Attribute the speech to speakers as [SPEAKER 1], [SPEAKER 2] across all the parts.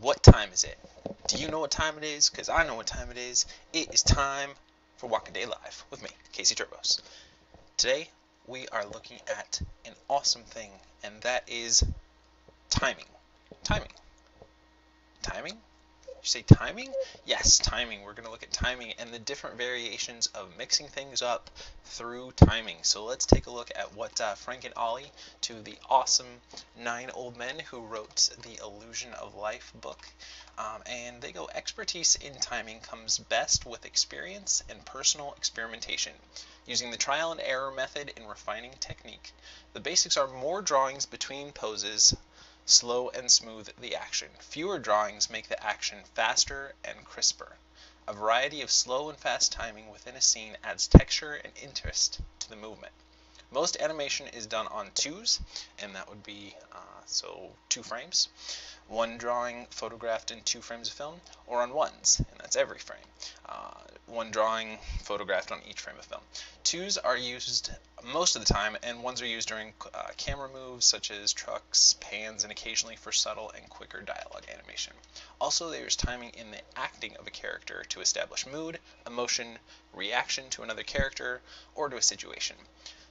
[SPEAKER 1] what time is it? Do you know what time it is? Because I know what time it is. It is time for Walk a Day Live with me, Casey Turbos. Today, we are looking at an awesome thing, and that is timing. Timing. Timing? You say timing? Yes, timing. We're going to look at timing and the different variations of mixing things up through timing. So let's take a look at what Frank and Ollie, to the awesome 9 old men who wrote the Illusion of Life book. And they go, expertise in timing comes best with experience and personal experimentation, using the trial and error method in refining technique. The basics are more drawings between poses, slow and smooth the action. Fewer drawings make the action faster and crisper. A variety of slow and fast timing within a scene adds texture and interest to the movement. Most animation is done on twos, and that would be 2 frames. One drawing photographed in 2 frames of film, or on ones, and that's every frame. One drawing photographed on each frame of film. Twos are used most of the time, and ones are used during camera moves such as trucks, pans, and occasionally for subtle and quicker dialogue animation. Also, there's timing in the acting of a character to establish mood, emotion, reaction to another character, or to a situation.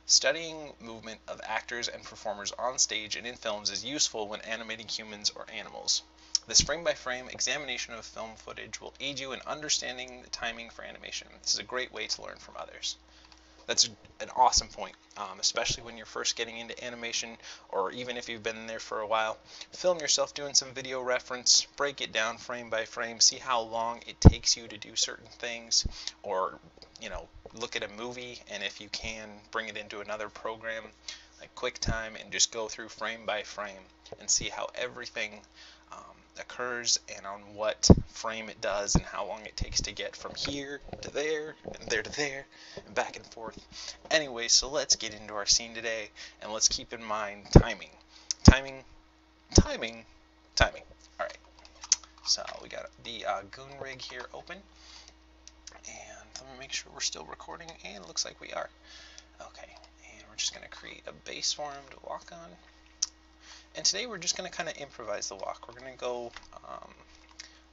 [SPEAKER 1] Studying movement of actors and performers on stage and in films is useful when animating humans or animals. This frame-by-frame examination of film footage will aid you in understanding the timing for animation. This is a great way to learn from others. That's an awesome point, especially when you're first getting into animation, or even if you've been there for a while. Film yourself doing some video reference, break it down frame by frame, see how long it takes you to do certain things, or look at a movie, and if you can, bring it into another program like QuickTime and just go through frame by frame and see how everything occurs and on what frame it does and how long it takes to get from here to there and there to there and back and forth. Anyway, so let's get into our scene today, and let's keep in mind timing. Timing. Alright, so we got the goon rig here open, and let me make sure we're still recording, and it looks like we are. Okay, and we're just going to create a base for him to walk on. And today we're just going to kind of improvise the walk. We're going to go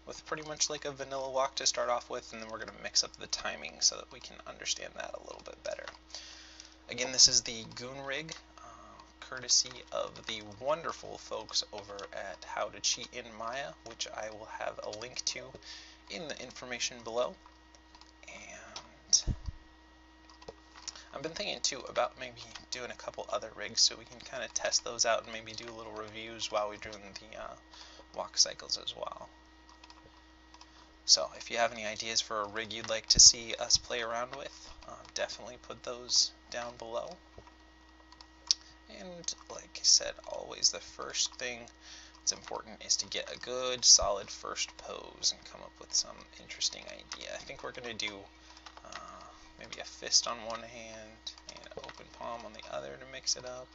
[SPEAKER 1] with pretty much like a vanilla walk to start off with, and then we're going to mix up the timing so that we can understand that a little bit better. Again, this is the Goon Rig, courtesy of the wonderful folks over at How to Cheat in Maya, which I will have a link to in the information below. And I've been thinking too about maybe doing a couple other rigs so we can kind of test those out and maybe do little reviews while we're doing the walk cycles as well. So if you have any ideas for a rig you'd like to see us play around with, definitely put those down below. And like I said, always the first thing that's important is to get a good solid first pose and come up with some interesting idea. I think we're going to do maybe a fist on one hand and an open palm on the other to mix it up.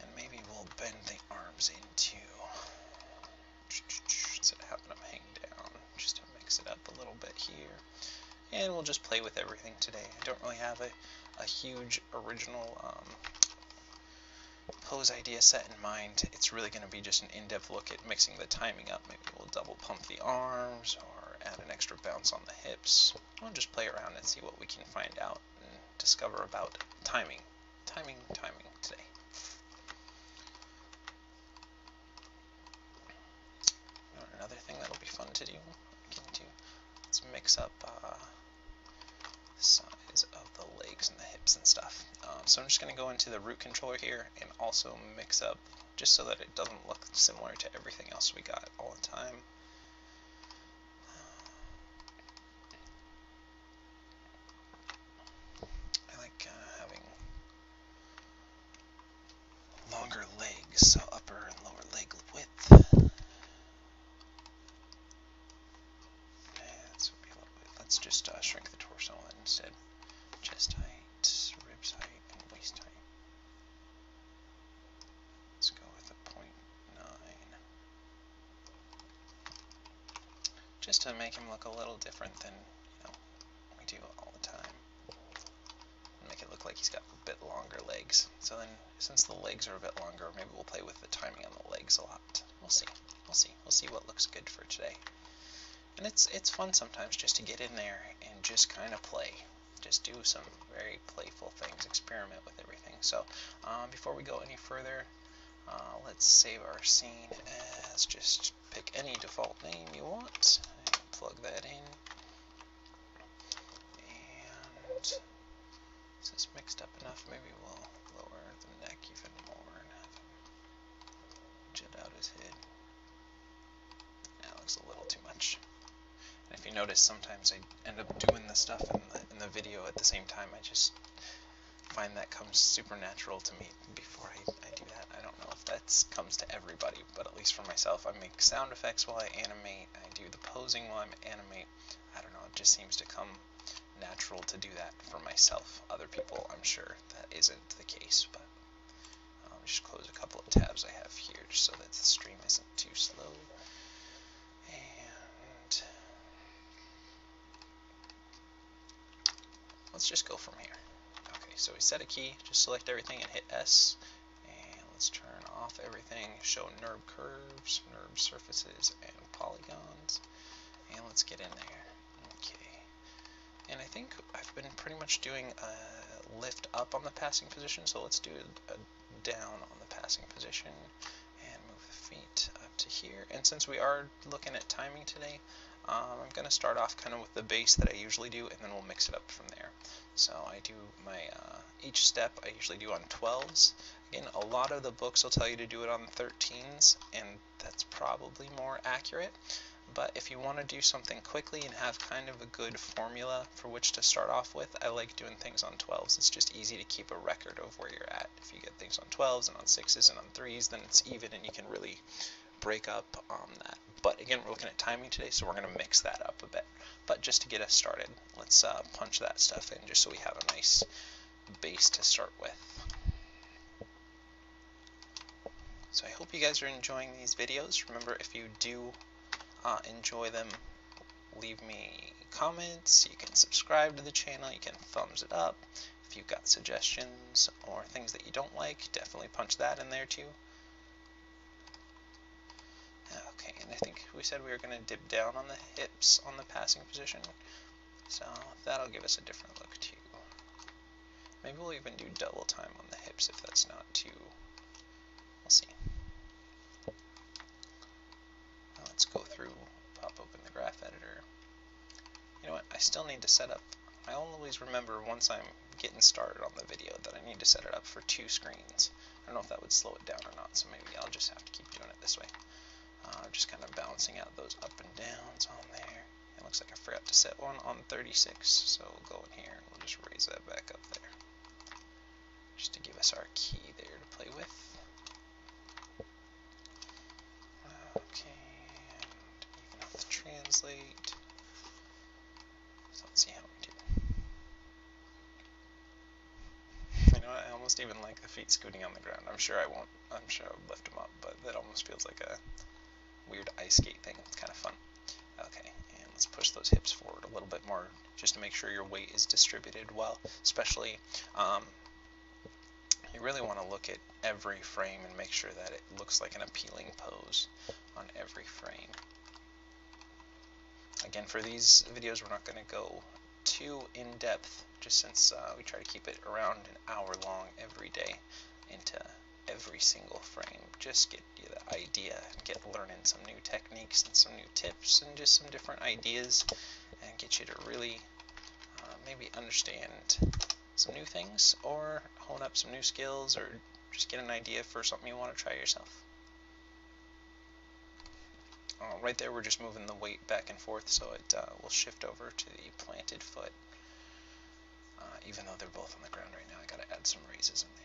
[SPEAKER 1] And maybe we'll bend the arms in too, instead of having them hang down, just to mix it up a little bit here. And we'll just play with everything today. I don't really have a huge original pose idea set in mind. It's really going to be just an in-depth look at mixing the timing up. Maybe we'll double pump the arms or add an extra bounce on the hips. We'll just play around and see what we can find out and discover about timing. Timing today. Another thing that'll be fun to do, let's mix up the size of the legs and the hips and stuff. So I'm just going to go into the root controller here and also mix up, just so that it doesn't look similar to everything else we got all the time. I like having longer legs, so upper and lower leg width. Let's just shrink the torso instead. Chest height, ribs height, and waist height. Let's go with a 0.9. Just to make him look a little different than we do all the time. Make it look like he's got a bit longer legs. So then, since the legs are a bit longer, maybe we'll play with the timing on the legs a lot. We'll see. We'll see what looks good for today. And it's fun sometimes just to get in there and just kind of play. Just do some very playful things, experiment with everything. So before we go any further, let's save our scene as just pick any default name you want and plug that in. And is this mixed up enough? Maybe we'll lower the neck even more and have him jet out his head. That looks a little too much. And if you notice, sometimes I end up doing the stuff in the video at the same time. I just find that comes super natural to me before I do that. I don't know if that comes to everybody, but at least for myself, I make sound effects while I animate. I do the posing while I animate. I don't know, it just seems to come natural to do that for myself. Other people, I'm sure that isn't the case, but I'll just close a couple of tabs I have here just so that the stream isn't too slow. And let's just go from here. Okay, so we set a key, just select everything and hit S. And let's turn off everything, show NURB curves, NURB surfaces, and polygons. And let's get in there. Okay. And I think I've been pretty much doing a lift up on the passing position, so let's do a down on the passing position and move the feet up to here. And since we are looking at timing today, I'm going to start off kind of with the base that I usually do, and then we'll mix it up from there. So I do my, each step I usually do on 12s. Again, a lot of the books will tell you to do it on 13s, and that's probably more accurate. But if you want to do something quickly and have kind of a good formula for which to start off with, I like doing things on 12s. It's just easy to keep a record of where you're at. If you get things on 12s and on 6s and on 3s, then it's even and you can really break up on that. But again, we're looking at timing today, so we're going to mix that up a bit. But just to get us started, let's punch that stuff in just so we have a nice base to start with. So I hope you guys are enjoying these videos. Remember, if you do enjoy them, leave me comments. You can subscribe to the channel. You can thumbs it up. If you've got suggestions or things that you don't like, definitely punch that in there too. Okay, and I think we said we were going to dip down on the hips on the passing position, so that'll give us a different look too. Maybe we'll even do double time on the hips if that's not too, we'll see. Now let's go through, pop open the graph editor. You know what, I still need to set up, I always remember once I'm getting started on the video that I need to set it up for 2 screens. I don't know if that would slow it down or not, so maybe I'll just have to keep doing it this way. Just kind of balancing out those up and downs on there. It looks like I forgot to set one on 36, so we'll go in here and we'll just raise that back up there. Just to give us our key there to play with. Okay, and even out the translate. So let's see how we do. You know what, I almost even like the feet scooting on the ground. I'm sure I won't, I'm sure I'll lift them up, but that almost feels like a weird ice skate thing. It's kind of fun. Okay, and let's push those hips forward a little bit more just to make sure your weight is distributed well. Especially, you really want to look at every frame and make sure that it looks like an appealing pose on every frame. Again, for these videos, we're not going to go too in-depth, just since we try to keep it around an hour long every day into every single frame. Just get you the idea and get learning some new techniques and some new tips and just some different ideas and get you to really maybe understand some new things or hone up some new skills or just get an idea for something you want to try yourself. Right there we're just moving the weight back and forth so it will shift over to the planted foot. Even though they're both on the ground right now, I gotta add some raises in there.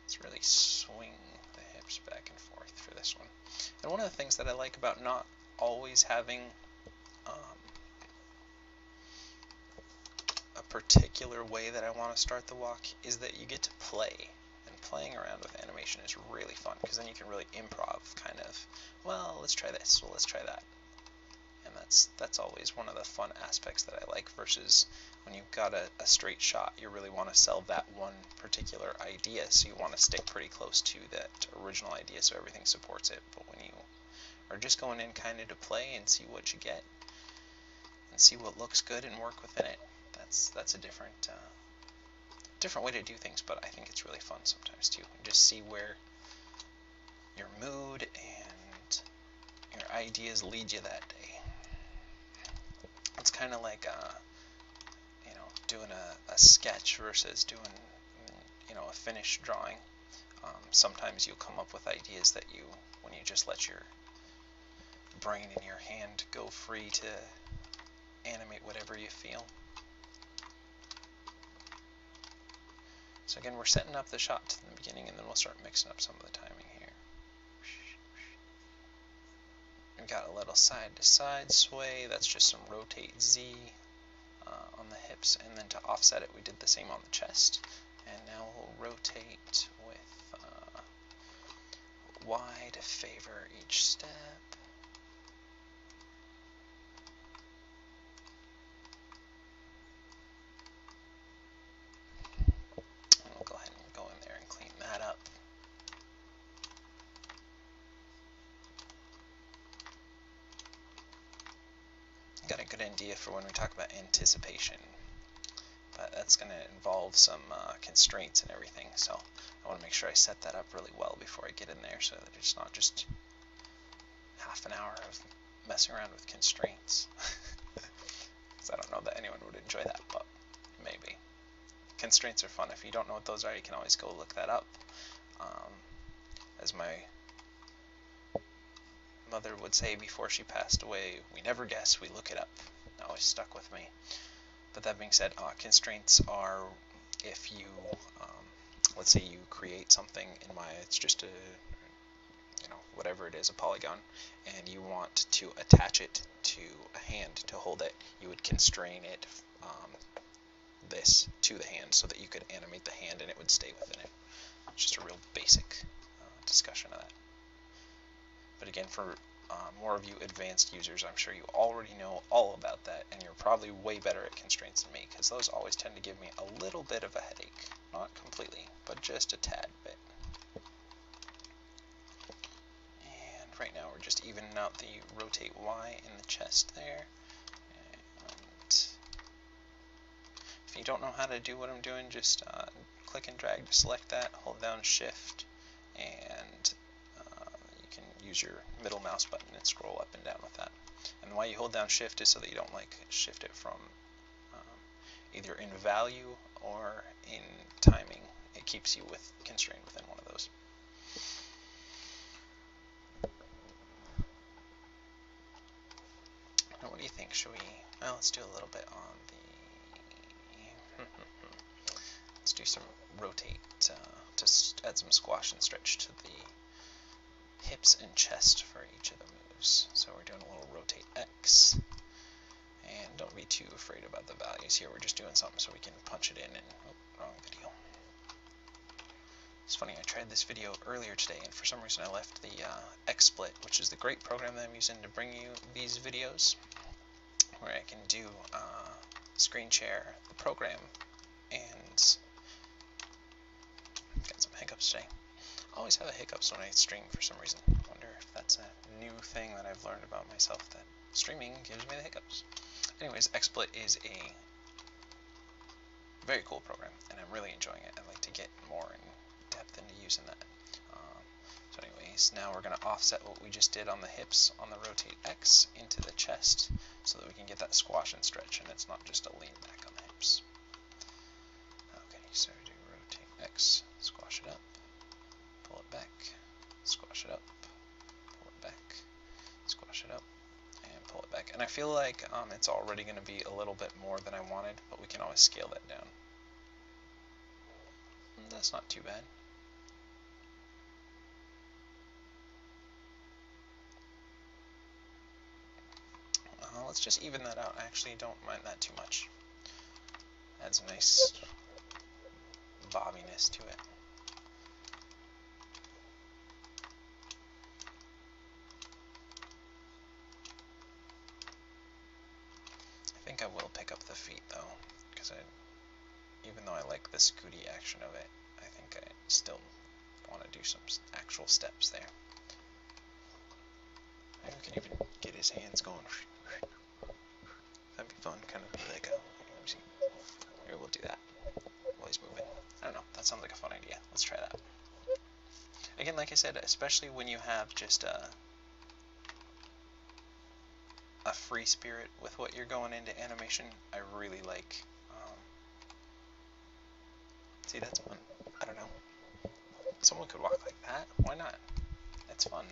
[SPEAKER 1] Let's really swing the hips back and forth for this one. And one of the things that I like about not always having a particular way that I want to start the walk is that you get to play. And playing around with animation is really fun because then you can really improv kind of, well, let's try this, well, let's try that. And that's always one of the fun aspects that I like, versus when you've got a straight shot, you really want to sell that one particular idea, so you want to stick pretty close to that original idea so everything supports it. But when you are just going in kind of to play and see what you get and see what looks good and work within it, that's a different way to do things, but I think it's really fun sometimes too. Just see where your mood and your ideas lead you that day. It's kind of like doing a sketch versus doing a finished drawing. Sometimes you'll come up with ideas that when you just let your brain and your hand go free to animate whatever you feel. So again, we're setting up the shot to the beginning, and then we'll start mixing up some of the timing here. We've got a little side-to-side sway. That's just some rotate Z on the hips, and then to offset it, we did the same on the chest. And now we'll rotate with Y to favor each step. And we'll go ahead and go in there and clean that up. Got a good idea for when we talk about anticipation, but that's going to involve some constraints and everything, so I want to make sure I set that up really well before I get in there, so that it's not just half an hour of messing around with constraints. Because I don't know that anyone would enjoy that, but maybe. Constraints are fun. If you don't know what those are, you can always go look that up. As my mother would say before she passed away, we never guess, we look it up. That always stuck with me. But that being said, constraints are if you, let's say you create something in Maya, it's just whatever it is, a polygon, and you want to attach it to a hand to hold it, you would constrain it, this to the hand, so that you could animate the hand and it would stay within it. It's just a real basic discussion of that. But again, for more of you advanced users, I'm sure you already know all about that, and you're probably way better at constraints than me, because those always tend to give me a little bit of a headache. Not completely, but just a tad bit. And right now we're just evening out the rotate Y in the chest there. And if you don't know how to do what I'm doing, just click and drag to select that, hold down Shift, and you can use your middle mouse button and scroll up and down with that. And why you hold down Shift is so that you don't shift it from either in value or in timing. It keeps you constrained within one of those. Now, what do you think? Should we? Well, let's do a little bit on the. Let's do some rotate to add some squash and stretch to the hips and chest for each of the moves. So we're doing a little rotate X. And don't be too afraid about the values here. We're just doing something so we can punch it in and, wrong video. It's funny, I tried this video earlier today, and for some reason I left the XSplit, which is the great program that I'm using to bring you these videos, where I can do screen share the program, and got some hiccups today. I always have hiccups when I stream for some reason. I wonder if that's a new thing that I've learned about myself, that streaming gives me the hiccups. Anyways, XSplit is a very cool program, and I'm really enjoying it. I'd like to get more in depth into using that. So anyways, now we're going to offset what we just did on the hips on the rotate X into the chest, so that we can get that squash and stretch, and it's not just a lean back on the hips. Okay, so do rotate X, squash it up, pull it back, squash it up, pull it back, squash it up, and pull it back. And I feel like it's already going to be a little bit more than I wanted, but we can always scale that down. And that's not too bad. Let's just even that out. I actually don't mind that too much. Adds a nice bobbiness to it. the feet though, because even though I like the scooty action of it, I think I still want to do some actual steps there. Maybe we can even get his hands going. That'd be fun, kind of like a, let me see. Maybe we'll do that while he's moving. I don't know, that sounds like a fun idea. Let's try that. Again, like I said, especially when you have just a free spirit with what you're going into animation, I really like. See, that's fun. I don't know. Someone could walk like that. Why not? It's fun.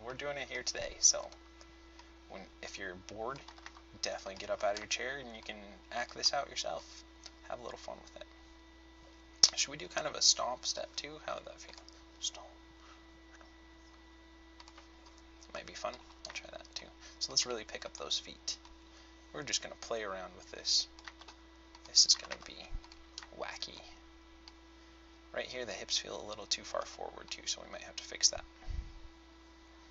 [SPEAKER 1] We're doing it here today, so if you're bored, definitely get up out of your chair and you can act this out yourself. Have a little fun with it. Should we do kind of a stomp step too? How would that feel? Stomp. Might be fun. I'll try that too. So let's really pick up those feet. We're just going to play around with this. This is going to be wacky. Right here the hips feel a little too far forward too, so we might have to fix that.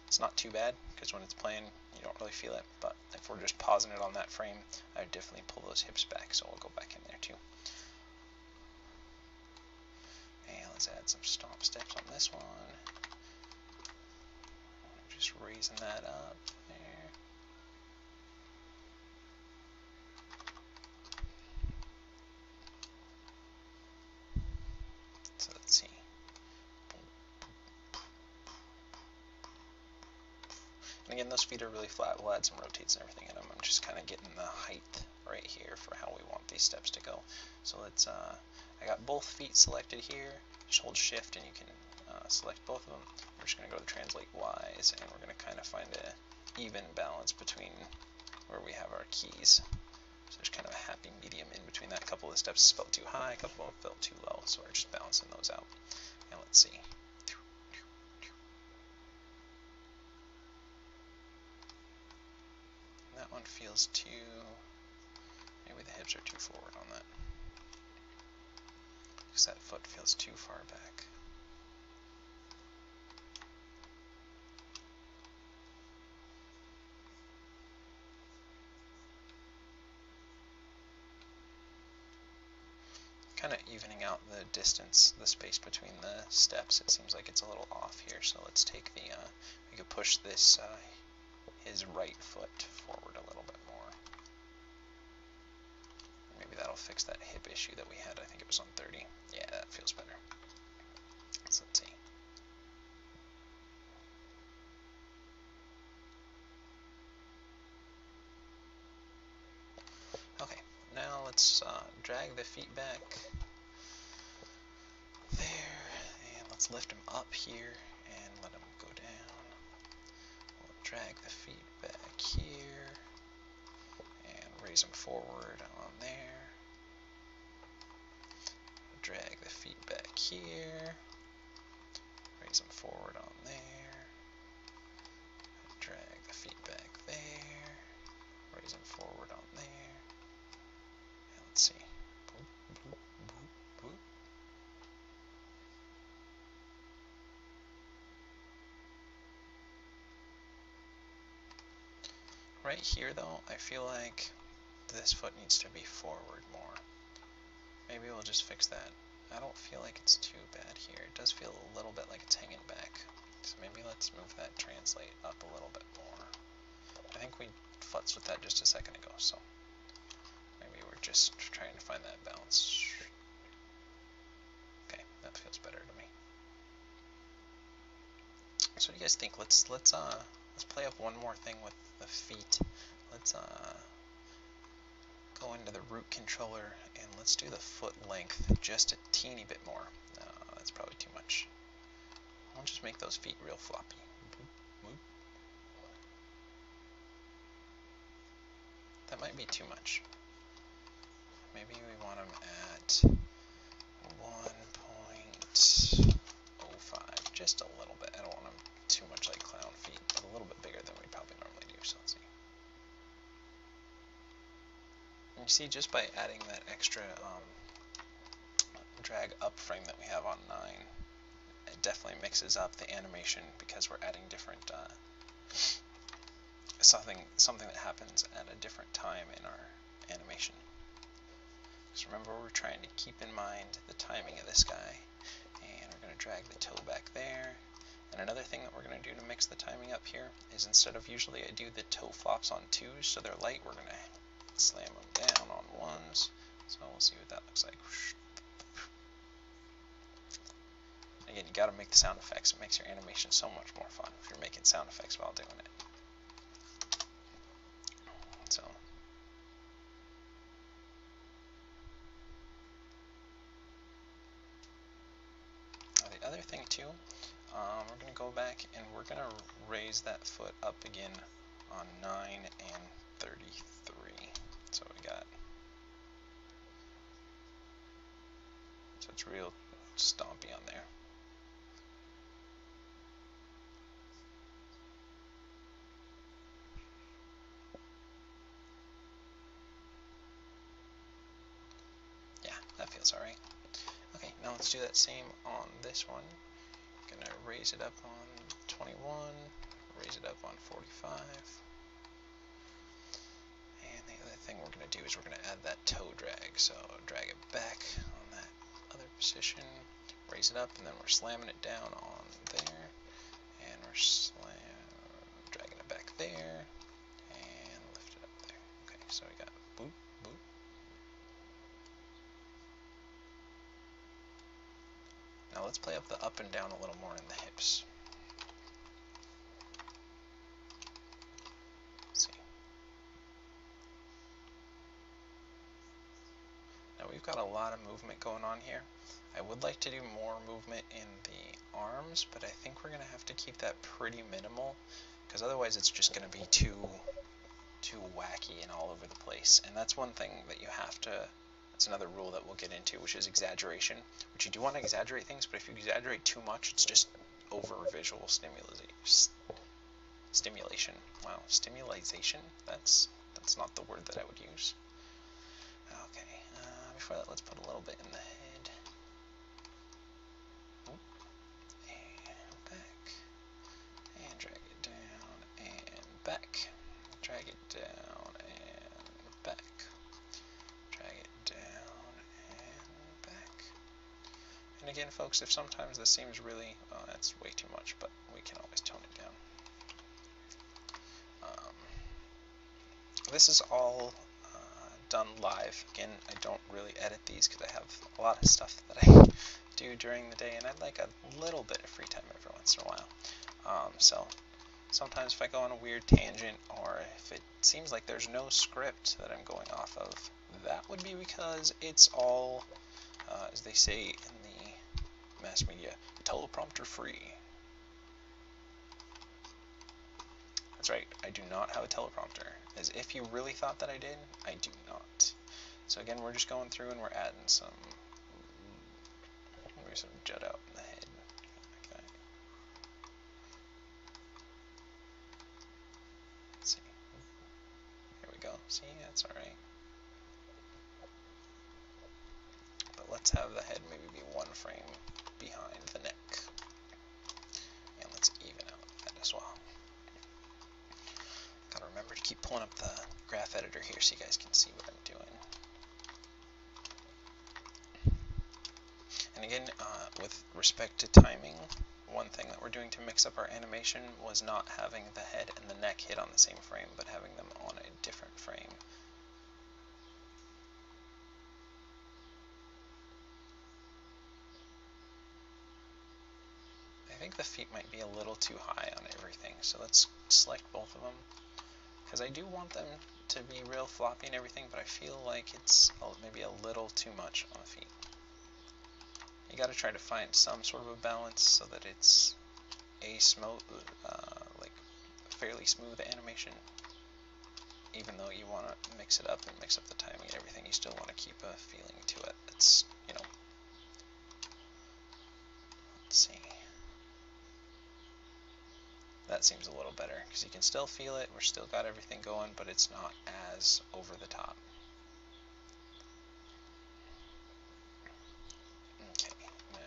[SPEAKER 1] It's not too bad, because when it's playing you don't really feel it, but if we're just pausing it on that frame, I would definitely pull those hips back, so we'll go back in there too. And let's add some stomp steps on this one. Just raising that up there. So let's see. And again, those feet are really flat. We'll add some rotates and everything in them. I'm just kind of getting the height right here for how we want these steps to go. So let's, I got both feet selected here. Just hold shift and you can select both of them. We're just going to go to translate Y's, and we're going to kind of find a even balance between where we have our keys. So there's kind of a happy medium in between that. A couple of the steps felt too high, a couple of them felt too low, so we're just balancing those out. And let's see. That one feels too, maybe the hips are too forward on that, because that foot feels too far back. Kind of evening out the distance, the space between the steps. It seems like it's a little off here, so let's take the, we could push this, his right foot forward a little bit more. Maybe that'll fix that hip issue that we had. I think it was on 30. Yeah, that feels better. So let's see. Okay, now let's drag the feet back there, and let's lift them up here and let them go down. We'll drag the feet back here and raise them forward on there. Drag the feet back here, raise them forward on there. Drag the feet back there, raise them forward on there. And let's see. Boop, boop, boop, boop. Right here though, I feel like this foot needs to be forward more. Maybe we'll just fix that. I don't feel like it's too bad here. It does feel a little bit like it's hanging back. So maybe let's move that translate up a little bit more. I think we futzed with that just a second ago, so maybe we're just trying to find that balance. Okay, that feels better to me. So what do you guys think? Let's play up one more thing with the feet. Let's go into the root controller and let's do the foot length just a teeny bit more. No, that's probably too much. I'll just make those feet real floppy. Boop, boop. That might be too much. Maybe we want them at 1.05, just a little bit. I don't want them too much like clown feet, but a little bit bigger than we probably normally do, so let's see. And you see, just by adding that extra drag up frame that we have on 9, it definitely mixes up the animation because we're adding different something that happens at a different time in our animation. Because remember, we're trying to keep in mind the timing of this guy. And we're going to drag the toe back there. And another thing that we're going to do to mix the timing up here is instead of usually I do the toe flops on 2s so they're light, we're going to slam them down on 1s. So we'll see what that looks like. Again, you got to make the sound effects. It makes your animation so much more fun if you're making sound effects while doing it. So the other thing too, we're going to go back and we're going to raise that foot up again on 9 and 33. So we got, so it's real stompy on there. Yeah, that feels alright. Okay, now let's do that same on this one. Gonna raise it up on 21, raise it up on 45. And the other thing we're going to do is we're going to add that toe drag. So drag it back on that other position, raise it up, and then we're slamming it down on there. And we're dragging it back there, and lift it up there. Okay, so we got boop, boop. Now let's play up the up and down a little more in the hips. Now we've got a lot of movement going on here. I would like to do more movement in the arms, but I think we're going to have to keep that pretty minimal, because otherwise it's just going to be too wacky and all over the place. And that's one thing that you have to, that's another rule that we'll get into, which is exaggeration, which you do want to exaggerate things, but if you exaggerate too much, it's just over visual stimulation. Wow, stimulation? That's not the word that I would use. Okay, before that, let's put a little bit in the head. And back. And drag it down and back. Drag it down and back. Drag it down and back. And again, folks, if sometimes this seems really, that's way too much, but we can always tone it down. This is all done live. Again, I don't really edit these because I have a lot of stuff that I do during the day, and I'd like a little bit of free time every once in a while. So sometimes if I go on a weird tangent, or if it seems like there's no script that I'm going off of, that would be because it's all, as they say in the mass media, teleprompter free. That's right, I do not have a teleprompter. As if you really thought that I did, I do not. So again, we're just going through and we're adding some, maybe some jut out in the head. Okay. Let's see. Here we go. See, that's alright. But let's have the head maybe be 1 frame behind the neck. And let's even out that as well. Gotta remember to keep pulling up the graph editor here so you guys can see what I'm doing. And again, with respect to timing, one thing that we're doing to mix up our animation was not having the head and the neck hit on the same frame, but having them on a different frame. I think the feet might be a little too high on everything, so let's select both of them. Because I do want them to be real floppy and everything, but I feel like it's maybe a little too much on the feet. You got to try to find some sort of a balance so that it's a smooth, like fairly smooth animation. Even though you want to mix it up and mix up the timing and everything, you still want to keep a feeling to it. It's, you know. Let's see. That seems a little better because you can still feel it. We're still got everything going, but it's not as over the top. Okay, now.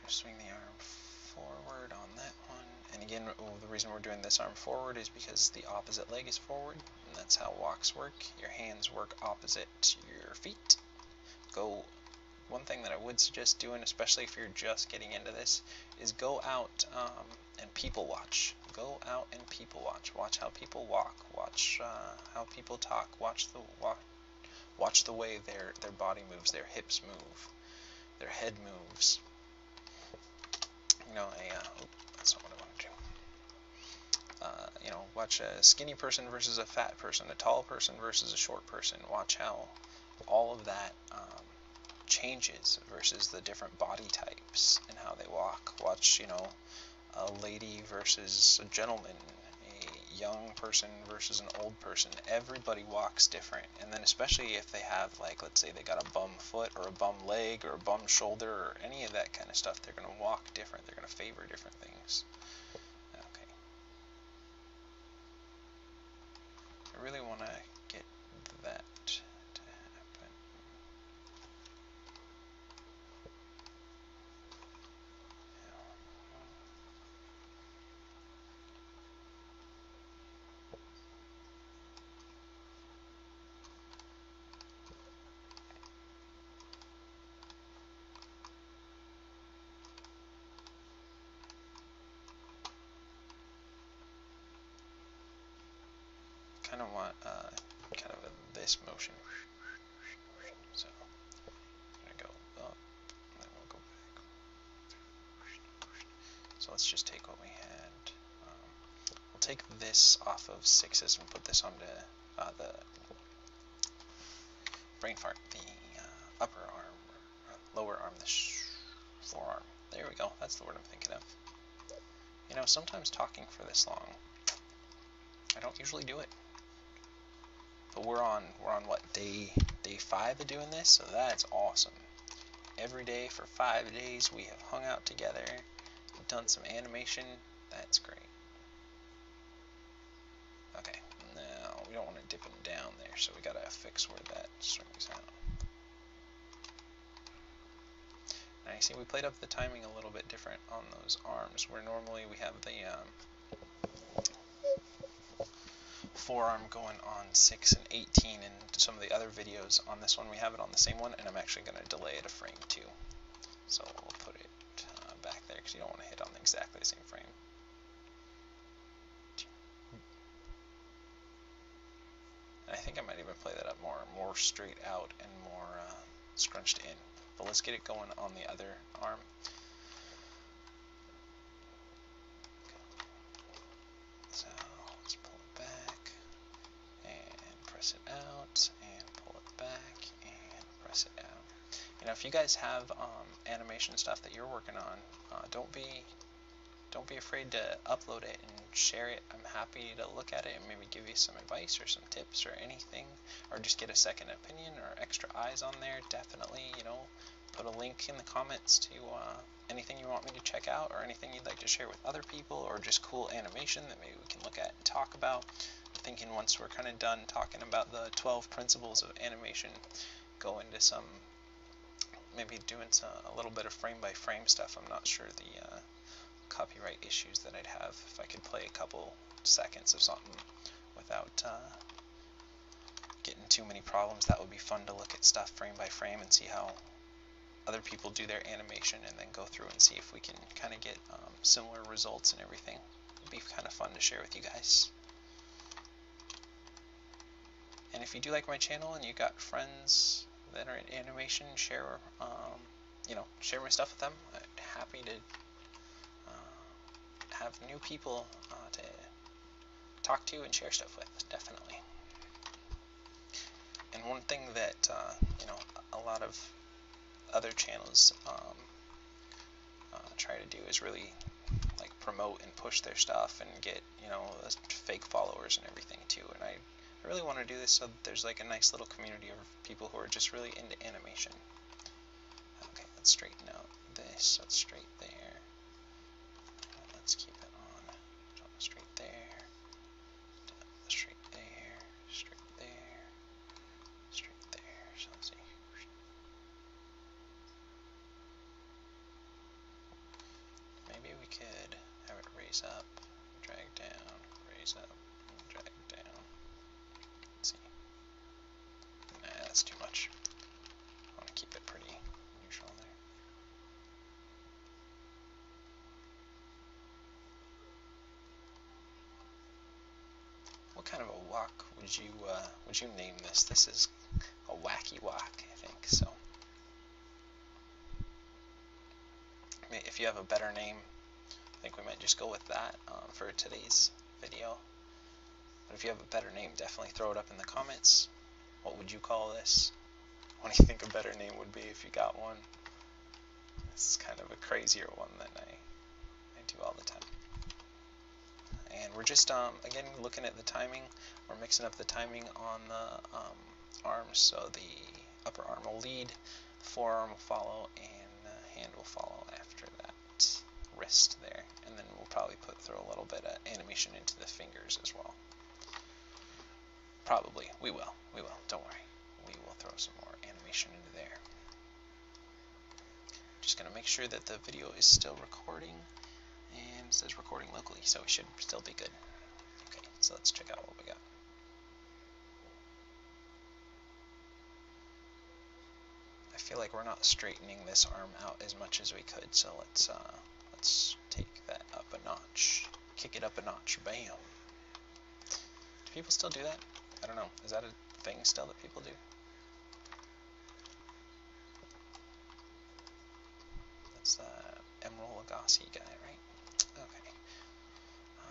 [SPEAKER 1] Swing the arm forward on again, the reason we're doing this arm forward is because the opposite leg is forward, and that's how walks work. Your hands work opposite your feet. One thing that I would suggest doing, especially if you're just getting into this, is go out and people watch. Go out and people watch. Watch how people walk. Watch how people talk. Watch the way their body moves, their hips move, their head moves. That's not what I want to do. Watch a skinny person versus a fat person, a tall person versus a short person. Watch how all of that changes versus the different body types and how they walk. Watch, a lady versus a gentleman, a young person versus an old person. Everybody walks different, and then especially if they have, like, let's say they got a bum foot or a bum leg or a bum shoulder or any of that kind of stuff, they're going to walk different. They're going to favor different things. Okay. I really want to get that to happen. Kind of want this motion. So I'm gonna go up, and then we'll go back. So let's just take what we had. We'll take this off of 6s and put this onto the brain fart, the upper arm, or lower arm, the forearm. There we go. That's the word I'm thinking of. Sometimes talking for this long, I don't usually do it. But we're on what, day 5 of doing this, so that's awesome. Every day for 5 days we have hung out together, done some animation. That's great. Okay, now we don't want to dip them down there, so we gotta fix where that swings out. Now you see we played up the timing a little bit different on those arms, where normally we have the forearm going on 6 and 18 in some of the other videos. On this one we have it on the same one, and I'm actually going to delay it a frame too. So we'll put it back there because you don't want to hit on exactly the same frame. And I think I might even play that up more straight out and more scrunched in. But let's get it going on the other arm. So let's pull it back and press it out, and pull it back and press it out. If you guys have animation stuff that you're working on, don't be afraid to upload it and share it. I'm happy to look at it and maybe give you some advice or some tips or anything, or just get a second opinion or extra eyes on there. Definitely, put a link in the comments to anything you want me to check out, or anything you'd like to share with other people, or just cool animation that maybe we can look at and talk about. I'm thinking once we're kind of done talking about the 12 principles of animation, go into some, maybe doing a little bit of frame by frame stuff. I'm not sure the copyright issues that I'd have if I could play a couple seconds of something without getting too many problems. That would be fun to look at stuff frame by frame and see how other people do their animation, and then go through and see if we can kind of get similar results and everything. It'd be kind of fun to share with you guys. And if you do like my channel and you got friends that are in animation, share share my stuff with them. I'm happy to have new people to talk to and share stuff with, definitely. And one thing that a lot of other channels try to do is really promote and push their stuff and get fake followers and everything too. And I really want to do this so that there's a nice little community of people who are just really into animation. Okay, let's straighten out this so it's straight there. Let's keep it on. Straight there, straight there, straight there, straight there. So let's see. Maybe we could have it raise up. would you name this? This is a wacky whack, I think. So, if you have a better name, I think we might just go with that for today's video. But if you have a better name, definitely throw it up in the comments. What would you call this? What do you think a better name would be if you got one? This is kind of a crazier one than I do all the time. And we're just, again, looking at the timing. We're mixing up the timing on the arms. So the upper arm will lead, forearm will follow, and the hand will follow after that wrist there. And then we'll probably throw a little bit of animation into the fingers as well. Probably. We will. Don't worry. We will throw some more animation into there. Just going to make sure that the video is still recording. And it says recording locally, so we should still be good. Okay, so let's check out what we got. I feel like we're not straightening this arm out as much as we could, so let's take that up a notch. Kick it up a notch. Bam. Do people still do that? I don't know. Is that a thing still that people do? That's the Emerald Lagasse guy, right? Okay. I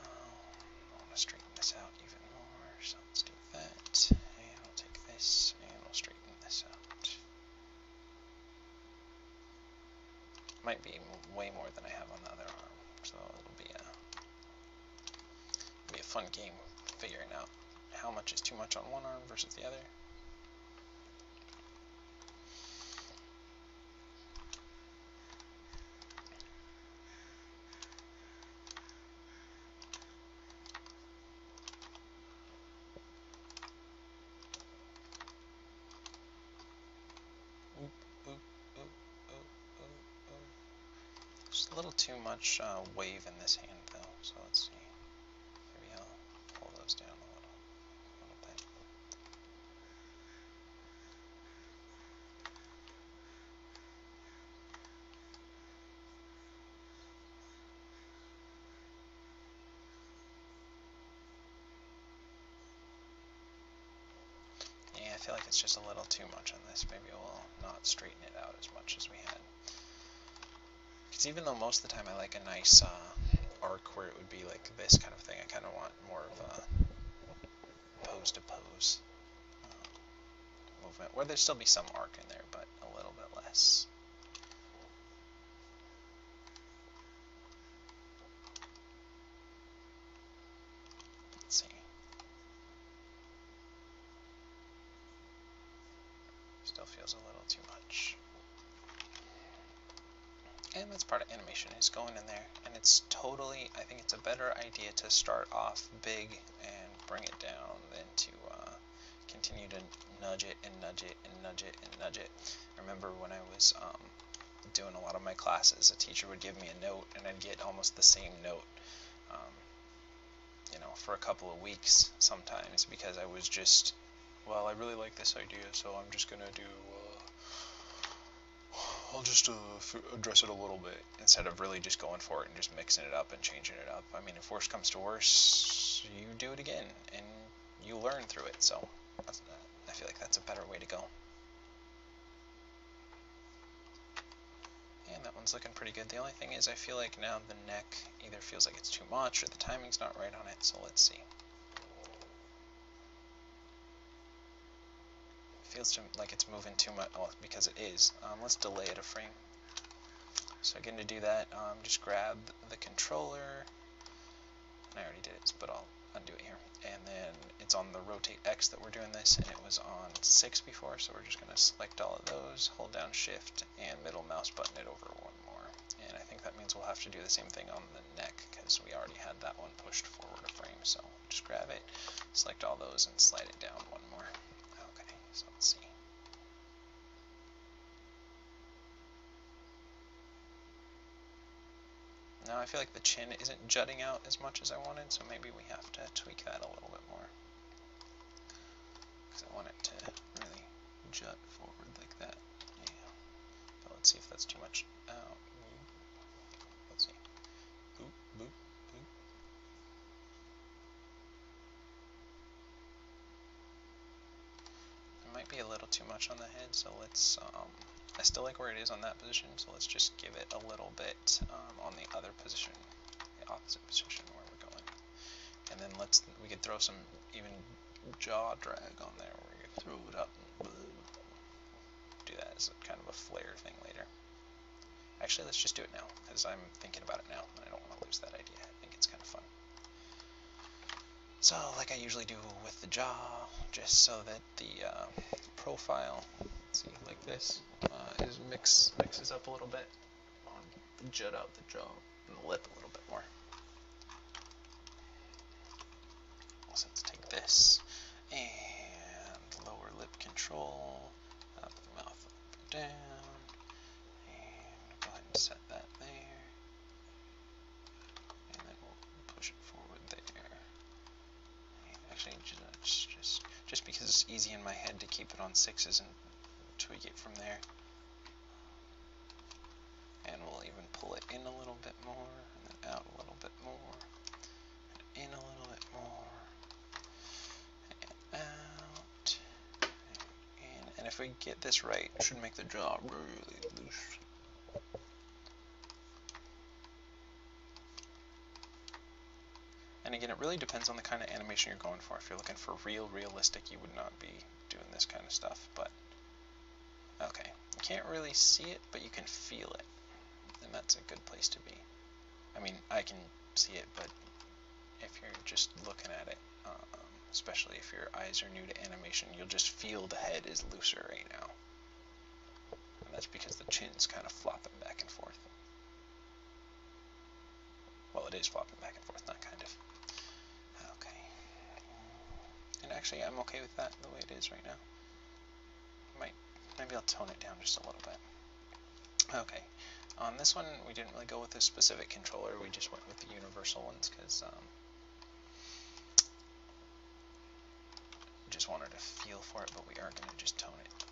[SPEAKER 1] want to straighten this out even more, so let's do that. And we'll take this, and we'll straighten this out. Might be way more than I have on the other arm, so it'll be a fun game figuring out how much is too much on one arm versus the other. Just a little too much wave in this hand though, so let's see. Maybe I'll pull those down a little bit. Yeah, I feel like it's just a little too much on this. Maybe we'll not straighten it out as much as we had. Because even though most of the time I like a nice arc where it would be like this kind of thing, I kind of want more of a pose-to-pose movement, where there'd still be some arc in there, but a little bit less. Let's see. Still feels a little too much. And that's part of animation, is going in there, and it's totally, I think it's a better idea to start off big and bring it down than to continue to nudge it and nudge it and nudge it and nudge it. I remember when I was doing a lot of my classes, a teacher would give me a note, and I'd get almost the same note, you know, for a couple of weeks sometimes, because I was just, well, I really like this idea, so I'm just gonna do, I'll just address it a little bit, instead of really just going for it and just mixing it up and changing it up. I mean, if worse comes to worse, you do it again, and you learn through it, so I feel like that's a better way to go. And that one's looking pretty good. The only thing is I feel like now the neck either feels like it's too much or the timing's not right on it, so let's see. Feels like it's moving too much, well, because it is. Let's delay it a frame. So again, to do that, just grab the controller. I already did it, but I'll undo it here. And then it's on the rotate X that we're doing this, and it was on 6 before, so we're just going to select all of those, hold down Shift, and middle mouse button it over one more. And I think that means we'll have to do the same thing on the neck, because we already had that one pushed forward a frame. So just grab it, select all those, and slide it down one more. Okay, so let's see. Now I feel like the chin isn't jutting out as much as I wanted, so maybe we have to tweak that a little bit more. Because I want it to really jut forward like that. Yeah. But let's see if that's too much. Let's see. Boop, boop, boop. might be a little too much on the head, so let's, I still like where it is on that position, so let's just give it a little bit on the other position, the opposite position where we're going. And then we could throw some even jaw drag on there, where you throw it up and do that as a kind of a flare thing later. Actually, let's just do it now, because I'm thinking about it now, and I don't want to lose that idea. I think it's kind of fun. So, like I usually do with the jaw, just so that the profile, see, like this, mixes up a little bit. Jut out the jaw and the lip a little bit more. So let's take this and lower lip control, up the mouth, up and down, and go ahead and set that there, and then we'll push it forward there. And actually, just because it's easy in my head to keep it on 6s and tweak it from there. And we'll even pull it in a little bit more, and then out a little bit more, and in a little bit more, and out, and in. And if we get this right, it should make the jaw really loose. And again, it really depends on the kind of animation you're going for. If you're looking for realistic, you would not be doing this kind of stuff, but okay. You can't really see it, but you can feel it. And that's a good place to be. I mean, I can see it, but if you're just looking at it, especially if your eyes are new to animation, you'll just feel the head is looser right now. And that's because the chin's kind of flopping back and forth. Well, it is flopping back and forth, not kind of. Okay. And actually, I'm okay with that the way it is right now. Maybe I'll tone it down just a little bit. Okay. On this one, we didn't really go with a specific controller. We just went with the universal ones because we just wanted a feel for it, but we are going to just tone it,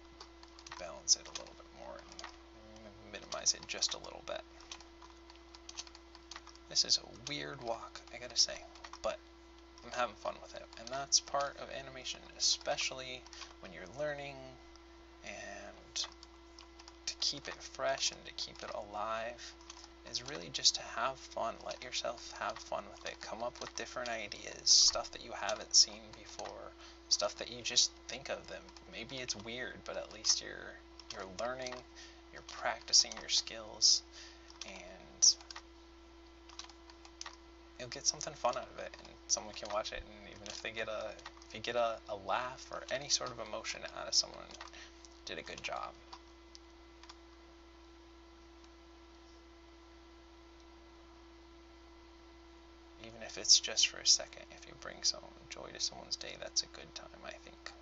[SPEAKER 1] balance it a little bit more, and minimize it just a little bit. This is a weird walk, I gotta say, but I'm having fun with it, and that's part of animation, especially when you're learning, and to keep it fresh and to keep it alive is really just to have fun. Let yourself have fun with it. Come up with different ideas, stuff that you haven't seen before, stuff that you just think of them. Maybe it's weird, but at least you're learning, you're practicing your skills, and you'll get something fun out of it, and someone can watch it, and even if you get a laugh or any sort of emotion out of someone, did a good job. Even if it's just for a second, if you bring some joy to someone's day, that's a good time, I think.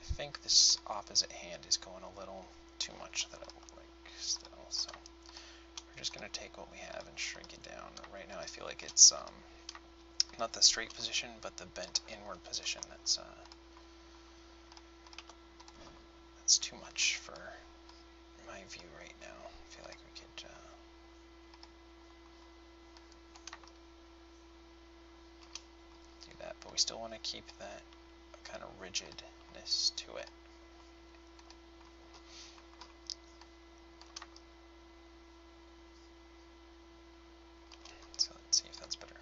[SPEAKER 1] I think this opposite hand is going a little too much that I would like still, so we're just going to take what we have and shrink it down. Right now I feel like it's not the straight position, but the bent inward position. That's too much for my view right now. I feel like we could do that, but we still want to keep that kind of rigidness to it. So let's see if that's better.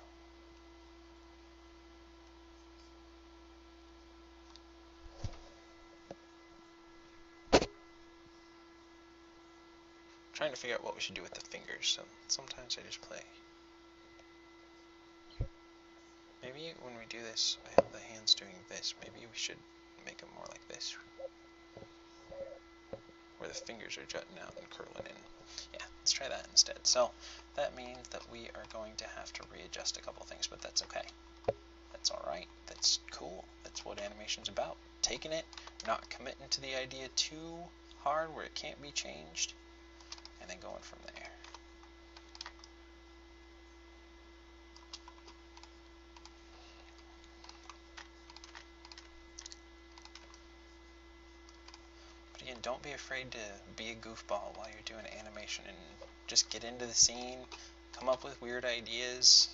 [SPEAKER 1] Trying to figure out what we should do with the fingers, so sometimes I just play. Maybe when we do this, I have the hands doing this. Maybe we should make them more like this, where the fingers are jutting out and curling in. Yeah, let's try that instead. So that means that we are going to have to readjust a couple things, but that's okay. That's alright. That's cool. That's what animation's about. Taking it, not committing to the idea too hard where it can't be changed, and then going from there. But again, don't be afraid to be a goofball while you're doing animation, and just get into the scene, come up with weird ideas,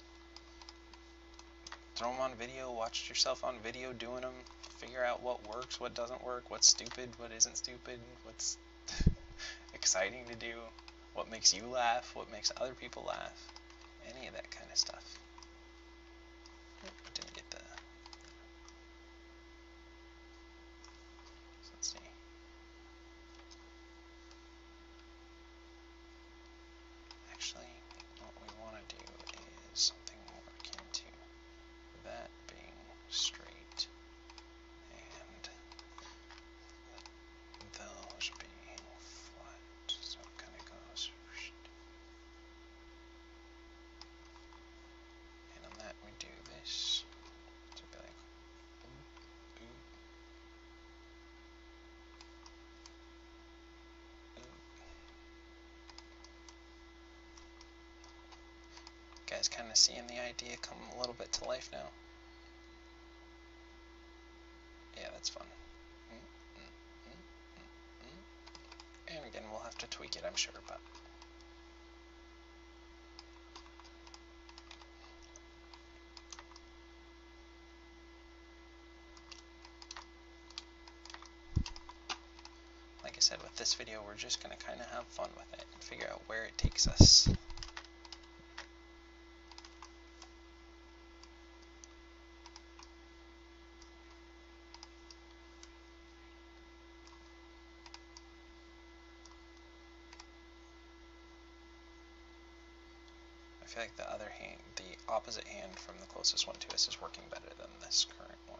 [SPEAKER 1] throw them on video, watch yourself on video doing them, figure out what works, what doesn't work, what's stupid, what isn't stupid, what's exciting to do, what makes you laugh, what makes other people laugh, any of that kind of stuff. Didn't get the... So let's see. Actually, what we want to do is something more akin to that being straight and those being flat. So it kind of goes. And on that we do this. So it'd be like ooh, ooh, ooh. Guys kind of seeing the idea come a little bit to life now. Yeah, that's fun. And again, we'll have to tweak it, I'm sure, but like I said, with this video, we're just going to kind of have fun with it and figure out where it takes us. I feel like the other hand, the opposite hand from the closest one to us is working better than this current one.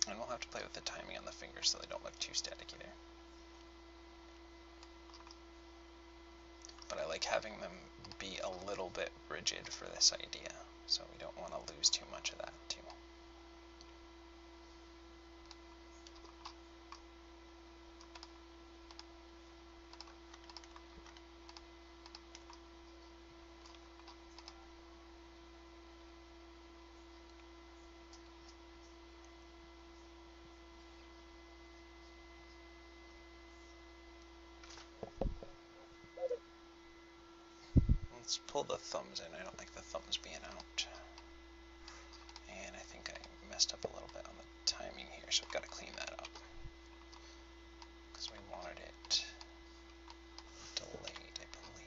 [SPEAKER 1] And we'll have to play with the timing on the fingers so they don't look too static either. But I like having them be a little bit rigid for this idea, so we don't want to lose too much of that too. Let's pull the thumbs in. I don't like the thumbs being out. And I think I messed up a little bit on the timing here, so I've got to clean that up. Because we wanted it delayed, I believe.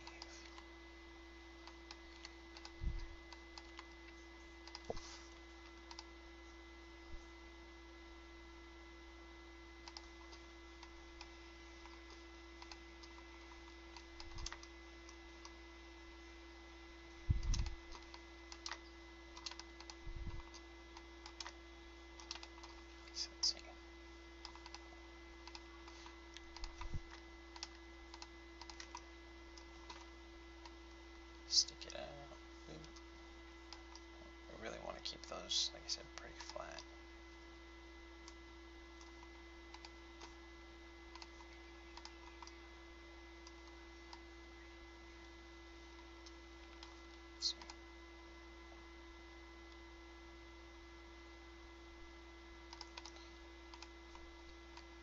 [SPEAKER 1] So let's see. Stick it out. We really want to keep those, like I said, pretty flat. Let's see.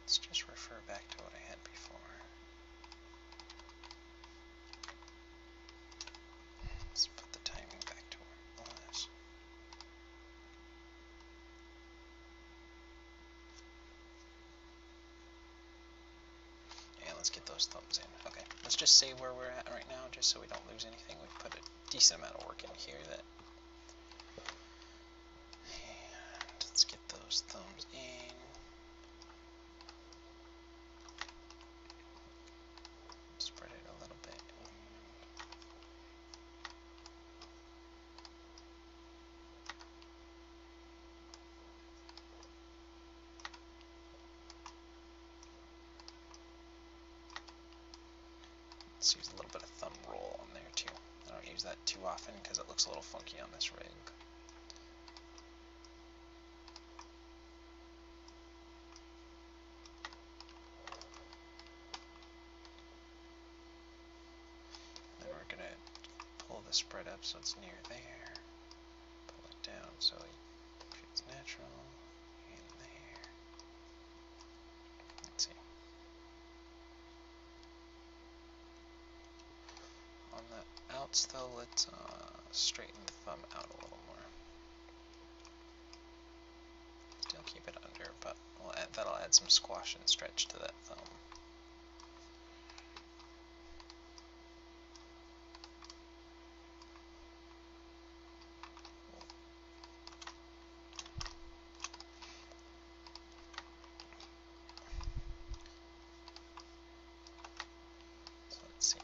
[SPEAKER 1] Let's just refer back to what I had before. Let's put the timing back to where it was. And let's get those thumbs in. Okay, let's just say where we're at right now, just so we don't lose anything. We've put a decent amount of work in here. And let's get those thumbs in. Spread it a little bit. Let's use a little bit of thumb roll on there too. I don't use that too often because it looks a little funky on this rig. the spread up so it's near there. Pull it down so it's natural. And there. Let's see. On the outs though, let's straighten the thumb out a little more. Still keep it under, but that'll add some squash and stretch to that thumb. So let's see.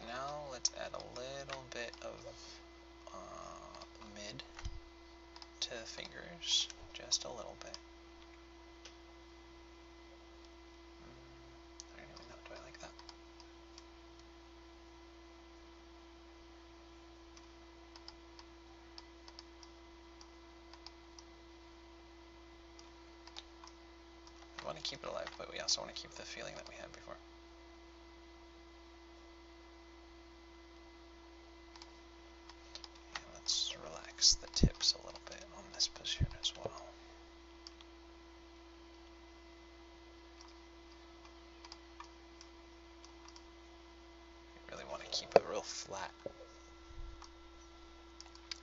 [SPEAKER 1] Now let's add a little bit of mid to the fingers, just a little bit. I don't even know, do I like that? I want to keep it alive, but we also want to keep the feeling that we had before. And let's relax the tips a little bit on this position as well. You really want to keep it real flat.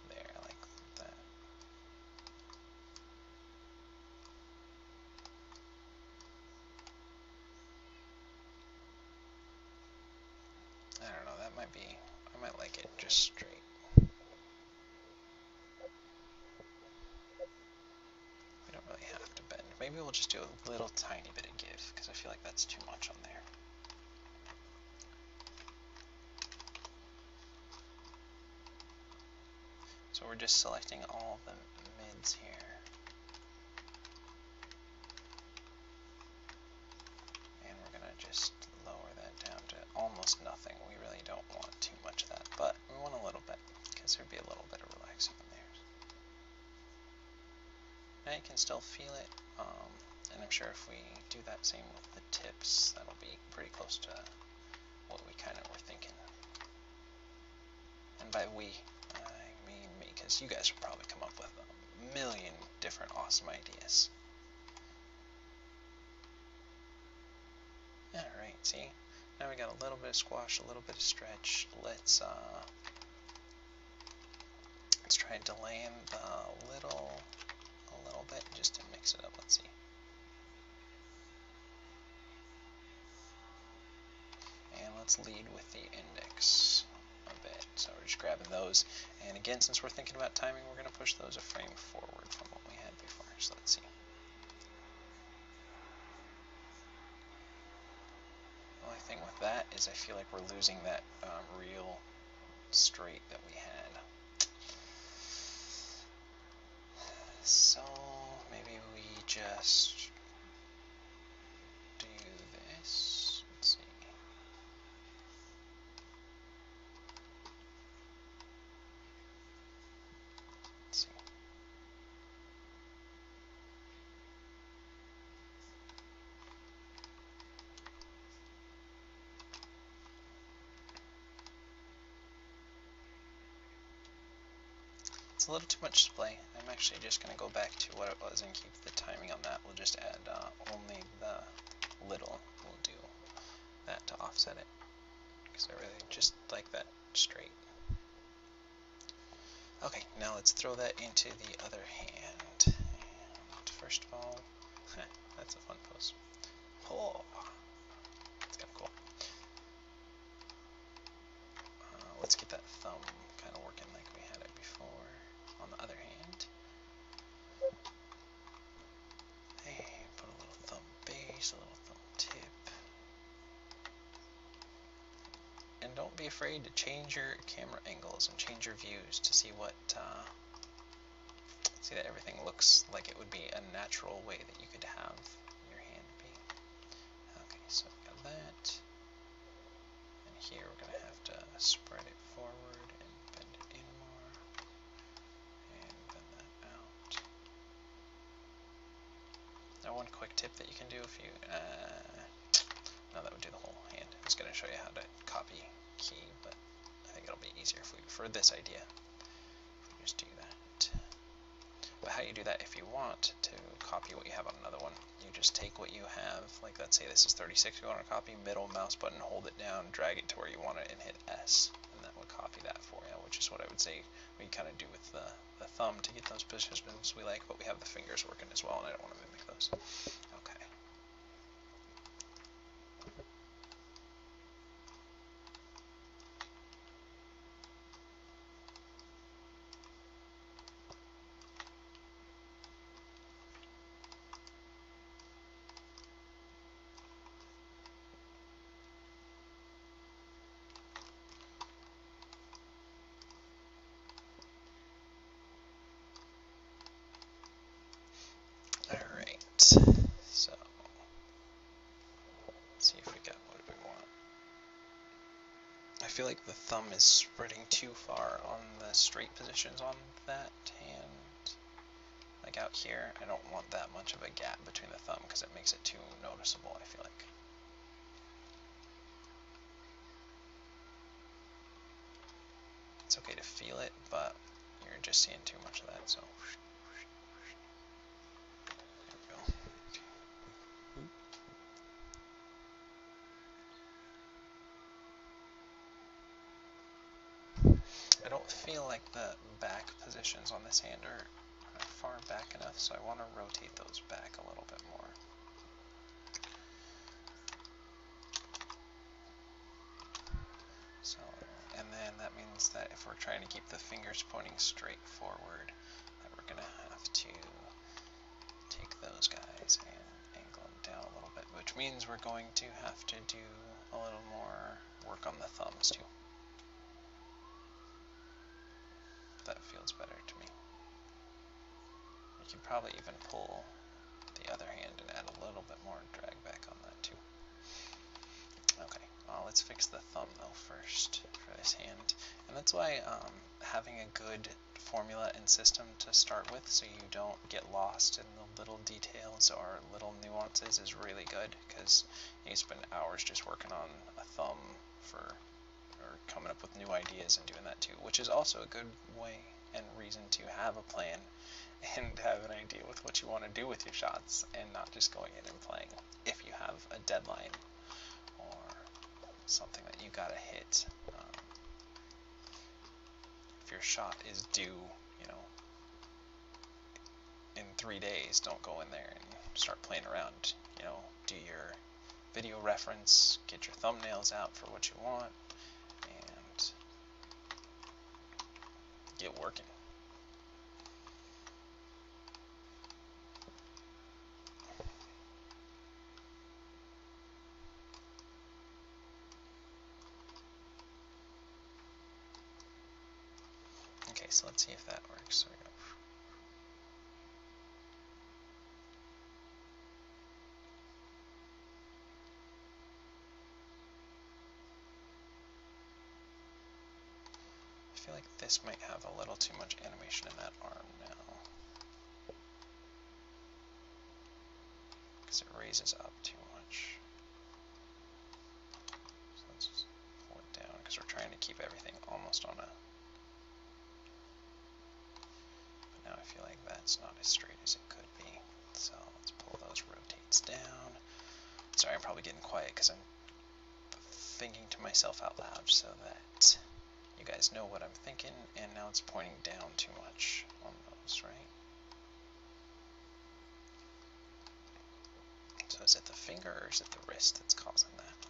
[SPEAKER 1] There, like that. I don't know, that might be, I might like it just straight. We don't really have to bend. Maybe we'll just do a little tiny bit of give, because I feel like that's too much on there. So we're just selecting all the mids here. And we're going to just lower that down to almost nothing. We really don't want too much of that, but we want a little bit, because there'd be a little bit of relaxing in there. Now you can still feel it, and I'm sure if we do that same with the tips, that'll be pretty close to what we kind of were thinking. And by we, I mean me, because you guys will probably come up with a million different awesome ideas. Alright, see? Now we got a little bit of squash, a little bit of stretch. Let's try to land a little bit just to mix it up. Let's see. And let's lead with the index a bit. So we're just grabbing those. And again, since we're thinking about timing, we're going to push those a frame forward from what we had before. So let's see. The only thing with that is I feel like we're losing that real straight that we had. So maybe we just do this. Let's see. Let's see. It's a little too much display. I'm actually just going to go back to what it was and keep the timing on that. We'll just add only the little. We'll do that to offset it, because I really just like that straight. Okay, now let's throw that into the other hand. And first of all, that's a fun pose. Oh, that's kind of cool. Let's get that thumb kind of working like we had it before on the other hand. And put a little thumb base, a little thumb tip. And don't be afraid to change your camera angles and change your views to see what, see that everything looks like it would be a natural way that you could have your hand be. Okay, so we got that. And here we're going to have to spread it forward and bend it in more. And bend that out. Now one quick tip that you can do if you, no, that would do the whole hand. I was going to show you how to copy key, but I think it'll be easier for this idea. If we just do that. But how you do that, if you want to copy what you have on another one, you just take what you have, like let's say this is 36 you want to copy, middle mouse button, hold it down, drag it to where you want it, and hit S, and that would copy that for you, which is what I would say we kind of do with the thumb to get those positions we like, but we have the fingers working as well, and I don't want to mimic those. Okay. Alright, so let's see if we got what we want. I feel like the thumb is spreading too far on the straight positions on that hand. Like out here, I don't want that much of a gap between the thumb because it makes it too noticeable, I feel like. It's okay to feel it, but you're just seeing too much of that, so. There we go. I don't feel like the back positions on this hand are far back enough, so I want to rotate those back a little bit more. So, and then that means that if we're trying to keep the fingers pointing straight forward, that we're going to have to take those guys and angle them down a little bit, which means we're going to have to do a little more work on the thumbs too. That feels better to me. You could probably even pull the other hand and add a little bit more drag back on that too. Okay, let's fix the thumb though first for this hand. And that's why having a good formula and system to start with so you don't get lost in the little details or little nuances is really good, because you spend hours just working on a thumb or coming up with new ideas and doing that too, which is also a good way and reason to have a plan and have an idea with what you want to do with your shots and not just going in and playing if you have a deadline or something that you gotta hit. If your shot is due, you know, in 3 days, don't go in there and start playing around. You know, do your video reference, get your thumbnails out for what you want, and get working. Okay, so let's see if that works. So we go. I feel like this might have a little too much animation in that arm now, because it raises up too much. So let's just pull it down, because we're trying to keep everything almost on a... But now I feel like that's not as straight as it could be. So let's pull those rotates down. Sorry, I'm probably getting quiet because I'm thinking to myself out loud so that you guys know what I'm thinking, and now it's pointing down too much on those, right? So is it the finger or is it the wrist that's causing that?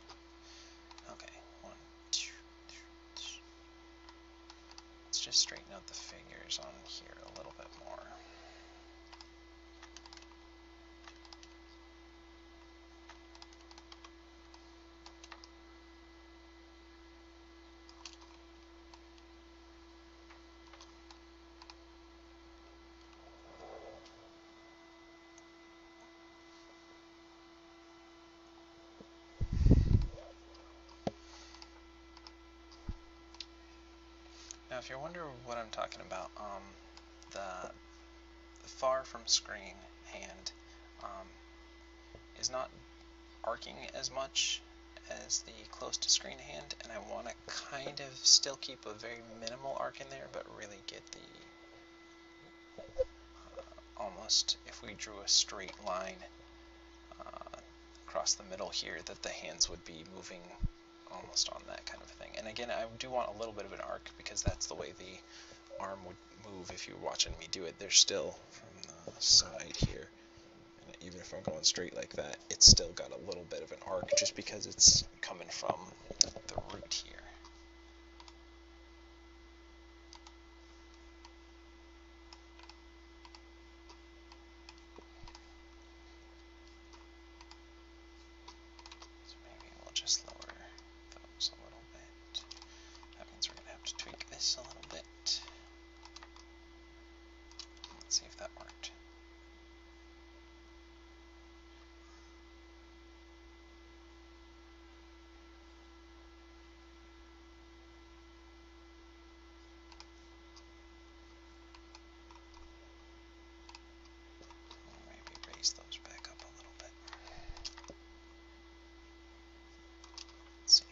[SPEAKER 1] Okay, 1, 2, 3. Let's just straighten out the fingers on here a little bit more. Now, if you're wondering what I'm talking about, the far from screen hand, is not arcing as much as the close to screen hand, and I want to kind of still keep a very minimal arc in there, but really get the almost, if we drew a straight line across the middle here, that the hands would be moving almost on that kind of thing. And again, I do want a little bit of an arc because that's the way the arm would move if you were watching me do it. They're still from the side here. And even if I'm going straight like that, it's still got a little bit of an arc just because it's coming from the root here. So maybe we'll just lower those a little bit. That means we're going to have to tweak this a little bit. Let's see if that worked. Maybe raise those back up a little bit. Let's see.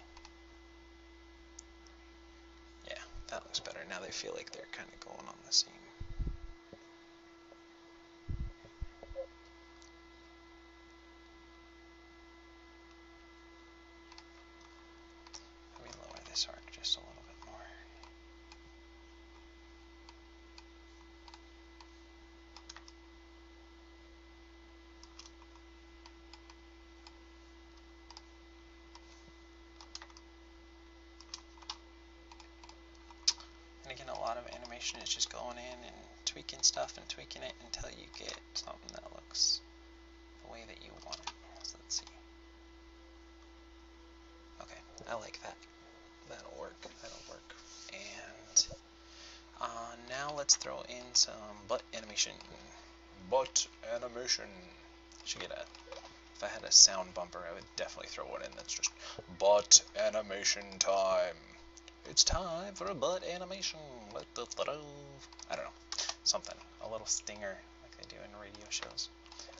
[SPEAKER 1] Yeah, that looks better. Now they feel like they're kind of going on the seam. Let me lower this arc just a little bit more. And again, a lot of animation is just going in and tweaking stuff and tweaking it until you get something that looks the way that you want it. So let's see. Okay, I like that. That'll work. That'll work. And now let's throw in some butt animation. Butt animation. Should get a. If I had a sound bumper, I would definitely throw one in that's just butt animation time. It's time for a butt animation. Let the throw. I don't know. Something. A little stinger like they do in radio shows.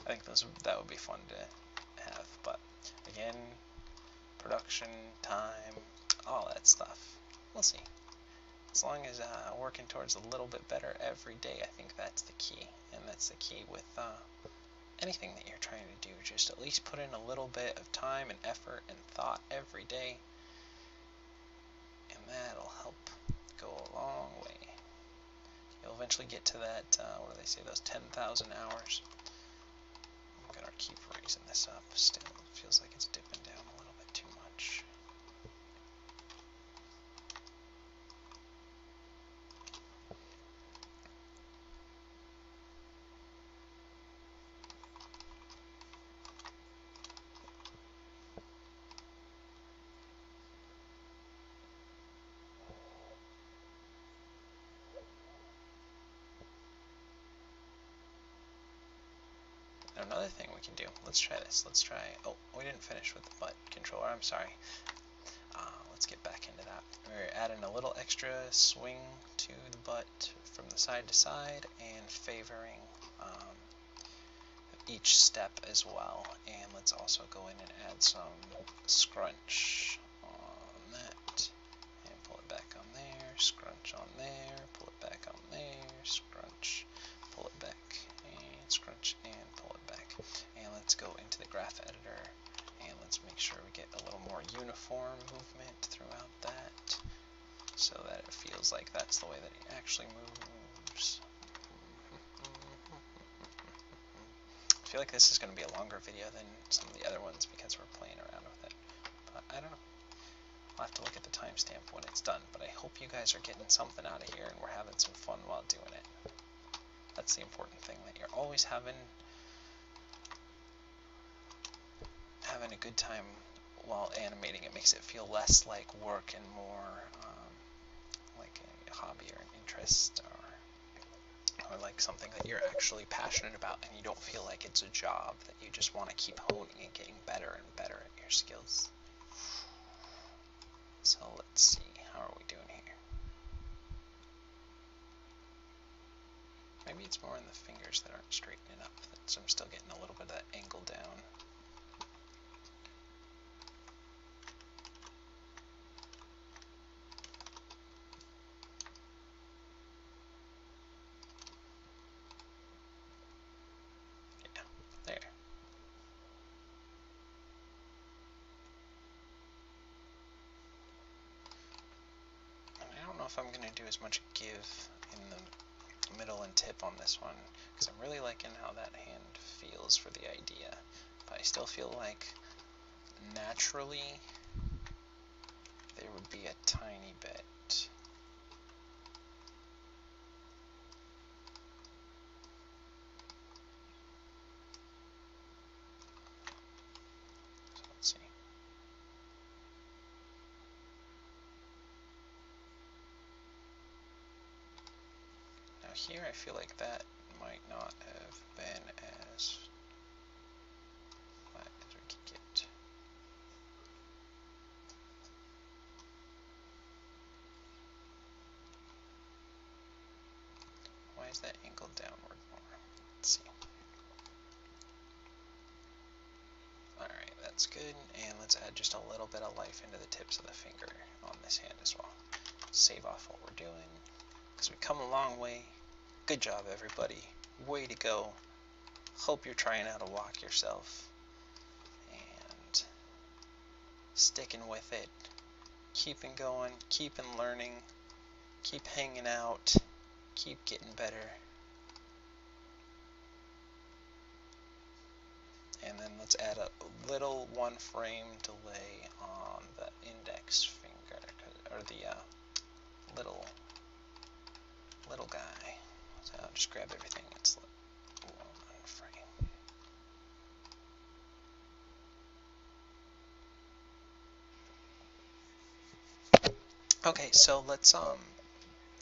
[SPEAKER 1] I think that would be fun to have. But again, production, time, all that stuff. We'll see. As long as working towards a little bit better every day, I think that's the key. And that's the key with anything that you're trying to do. Just at least put in a little bit of time and effort and thought every day. And that'll help go a long way. You'll eventually get to that, what do they say, those 10,000 hours. I'm going to keep raising this up. Still, it feels like it's dipping down a little bit too much. Now another thing we can do, let's try this. Let's try, oh, we didn't finish with the butt controller, I'm sorry. Let's get back into that. We're adding a little extra swing to the butt from the side to side and favoring each step as well. And let's also go in and add some scrunch on that and pull it back on there, scrunch on there, pull it back on there, scrunch, pull it back, and scrunch and pull it back. And let's go into the graph editor and let's make sure we get a little more uniform movement throughout that so that it feels like that's the way that it actually moves. I feel like this is going to be a longer video than some of the other ones because we're playing around with it. But I don't know. I'll have to look at the timestamp when it's done. But I hope you guys are getting something out of here and we're having some fun while doing it. That's the important thing, that you're always having a good time while animating. It makes it feel less like work and more like a hobby or an interest or like something that you're actually passionate about and you don't feel like it's a job, that you just want to keep honing and getting better and better at your skills. So let's see, how are we doing here? Maybe it's more in the fingers that aren't straightening up, so I'm still getting a little bit of that angle down. if I'm going to do as much give in the middle and tip on this one, because I'm really liking how that hand feels for the idea. But I still feel like naturally there would be a tiny bit. So let's see. Now here I feel like that might not have been as flat as we could get. Why is that angled downward more? Let's see. Alright, that's good, and let's add just a little bit of life into the tips of the finger on this hand as well. Save off what we're doing, because we've come a long way. Good job, everybody. Way to go. Hope you're trying out a walk yourself and sticking with it. Keeping going, keeping learning, keep hanging out, keep getting better. And then let's add a little 1 frame delay on the index finger, or the little guy. So I'll just grab everything. It's 1 frame. Okay, so let's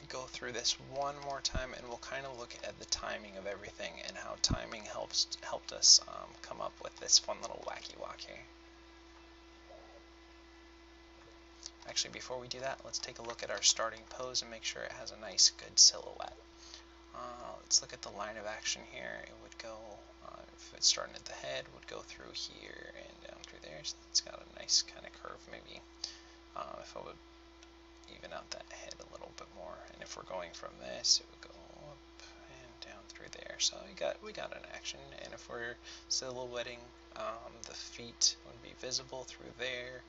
[SPEAKER 1] go through this one more time, and we'll kind of look at the timing of everything and how timing helped us come up with this fun little wacky walk here. Actually, before we do that, let's take a look at our starting pose and make sure it has a nice, good silhouette. Let's look at the line of action here. It would go, if it's starting at the head, would go through here and down through there. So it's got a nice kind of curve maybe. If I would even out that head a little bit more, and if we're going from this, it would go up and down through there. So we got an action, and if we're silhouetting, the feet would be visible through there,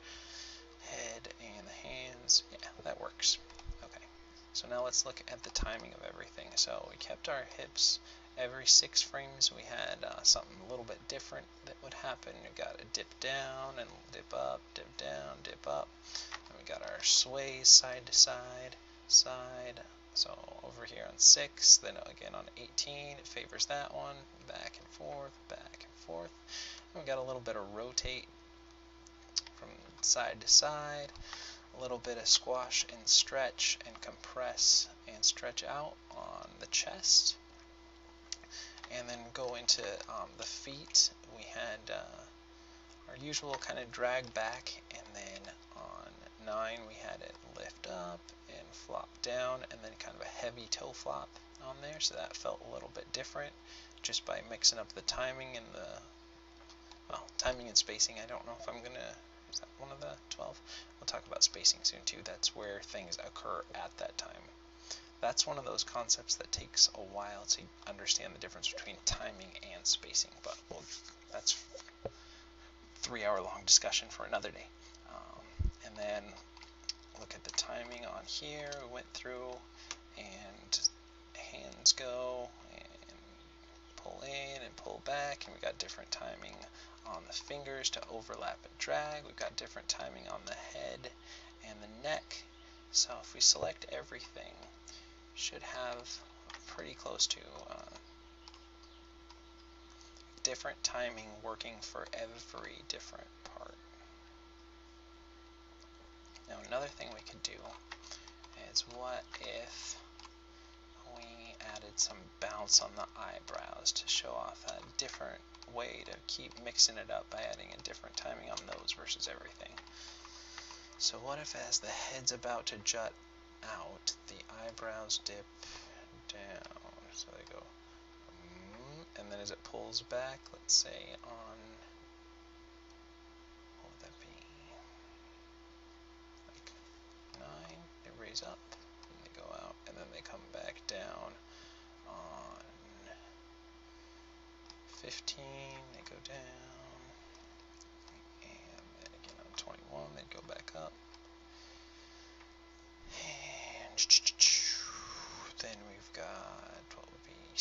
[SPEAKER 1] head and the hands. Yeah, that works. Okay, so now let's look at the timing of everything. So we kept our hips. Every 6 frames we had something a little bit different that would happen. We got a dip down and dip up, dip down, dip up. And we got our sways side to side, side. So over here on 6, then again on 18, it favors that one. Back and forth, back and forth. And we got a little bit of rotate from side to side. A little bit of squash and stretch and compress and stretch out on the chest. And then go into the feet. We had our usual kind of drag back, and then on 9 we had it lift up and flop down, and then kind of a heavy toe flop on there, so that felt a little bit different just by mixing up the timing and timing and spacing. I don't know if I'm gonna, is that one of the 12? We'll talk about spacing soon too. That's where things occur at that time. That's one of those concepts that takes a while to understand the difference between timing and spacing, but that's 3-hour-long discussion for another day. And then look at the timing on here. We went through, and hands go and pull in and pull back, and we got different timing on the fingers to overlap and drag. We've got different timing on the head and the neck. So if we select everything, should have pretty close to different timing working for every different part. Now another thing we could do is, what if we added some bounce on the eyebrows to show off a different way to keep mixing it up by adding a different timing on those versus everything. So what if as the head's about to jut out, the eyebrows dip down, so they go, and then as it pulls back, let's say on, what would that be, like 9, they raise up, and they go out, and then they come back down on 15, they go down, and then again on 21, they go back up, and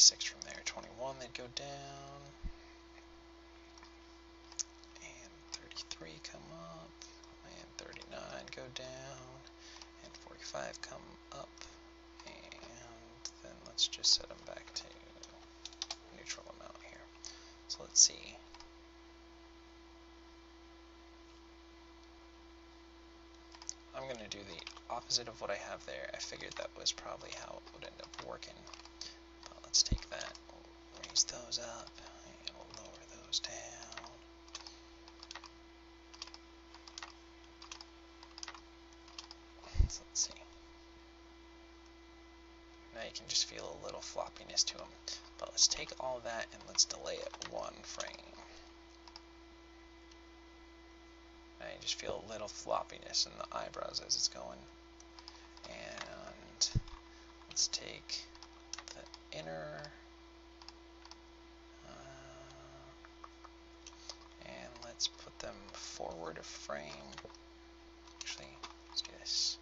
[SPEAKER 1] 36 from there. 21, they'd go down. And 33 come up. And 39 go down. And 45 come up. And then let's just set them back to neutral amount here. So let's see. I'm going to do the opposite of what I have there. I figured that was probably how it would end up working. But let's take that, we'll raise those up, and we'll lower those down. So let's see. Now you can just feel a little floppiness to them. But let's take all that and let's delay it one frame. Now you just feel a little floppiness in the eyebrows as it's going. And let's take the inner and let's put them forward a frame. Actually, let's do this.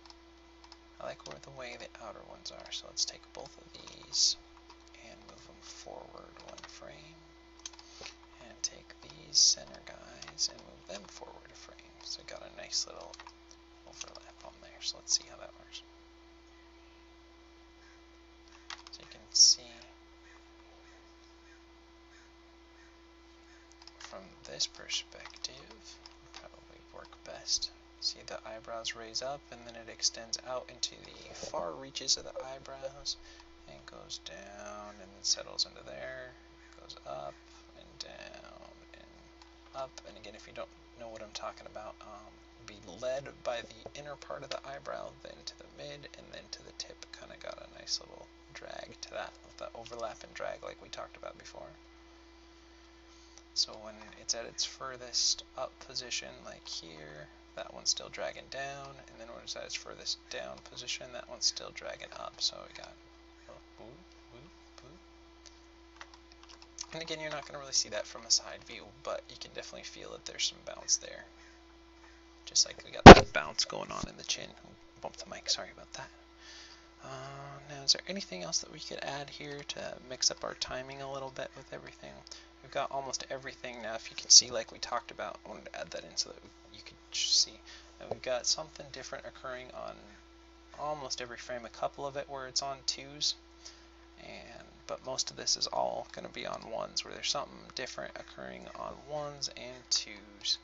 [SPEAKER 1] I like where the way the outer ones are, so let's take both of these and move them forward one frame. And take these center guys and move them forward a frame. So I got a nice little overlap on there. So let's see how that works. So you can see from this perspective, probably work best. See the eyebrows raise up and then it extends out into the far reaches of the eyebrows and goes down and then settles into there, goes up and down and up. And again, if you don't know what I'm talking about, be led by the inner part of the eyebrow, then to the mid, and then to the tip. Kind of got a nice little drag to that, with the overlap and drag like we talked about before. So when it's at its furthest up position, like here, that one's still dragging down, and then when it's at its furthest down position, that one's still dragging up. So we got boop, boop, boop. And again, you're not going to really see that from a side view, but you can definitely feel that there's some bounce there. Just like we got that bounce going on in the chin. Bumped the mic, sorry about that. Now, is there anything else that we could add here to mix up our timing a little bit with everything? We've got almost everything now. If you can see, like we talked about, I wanted to add that in so that you could see. And we've got something different occurring on almost every frame. A couple of it where it's on 2s, but most of this is all going to be on 1s, where there's something different occurring on 1s and 2s.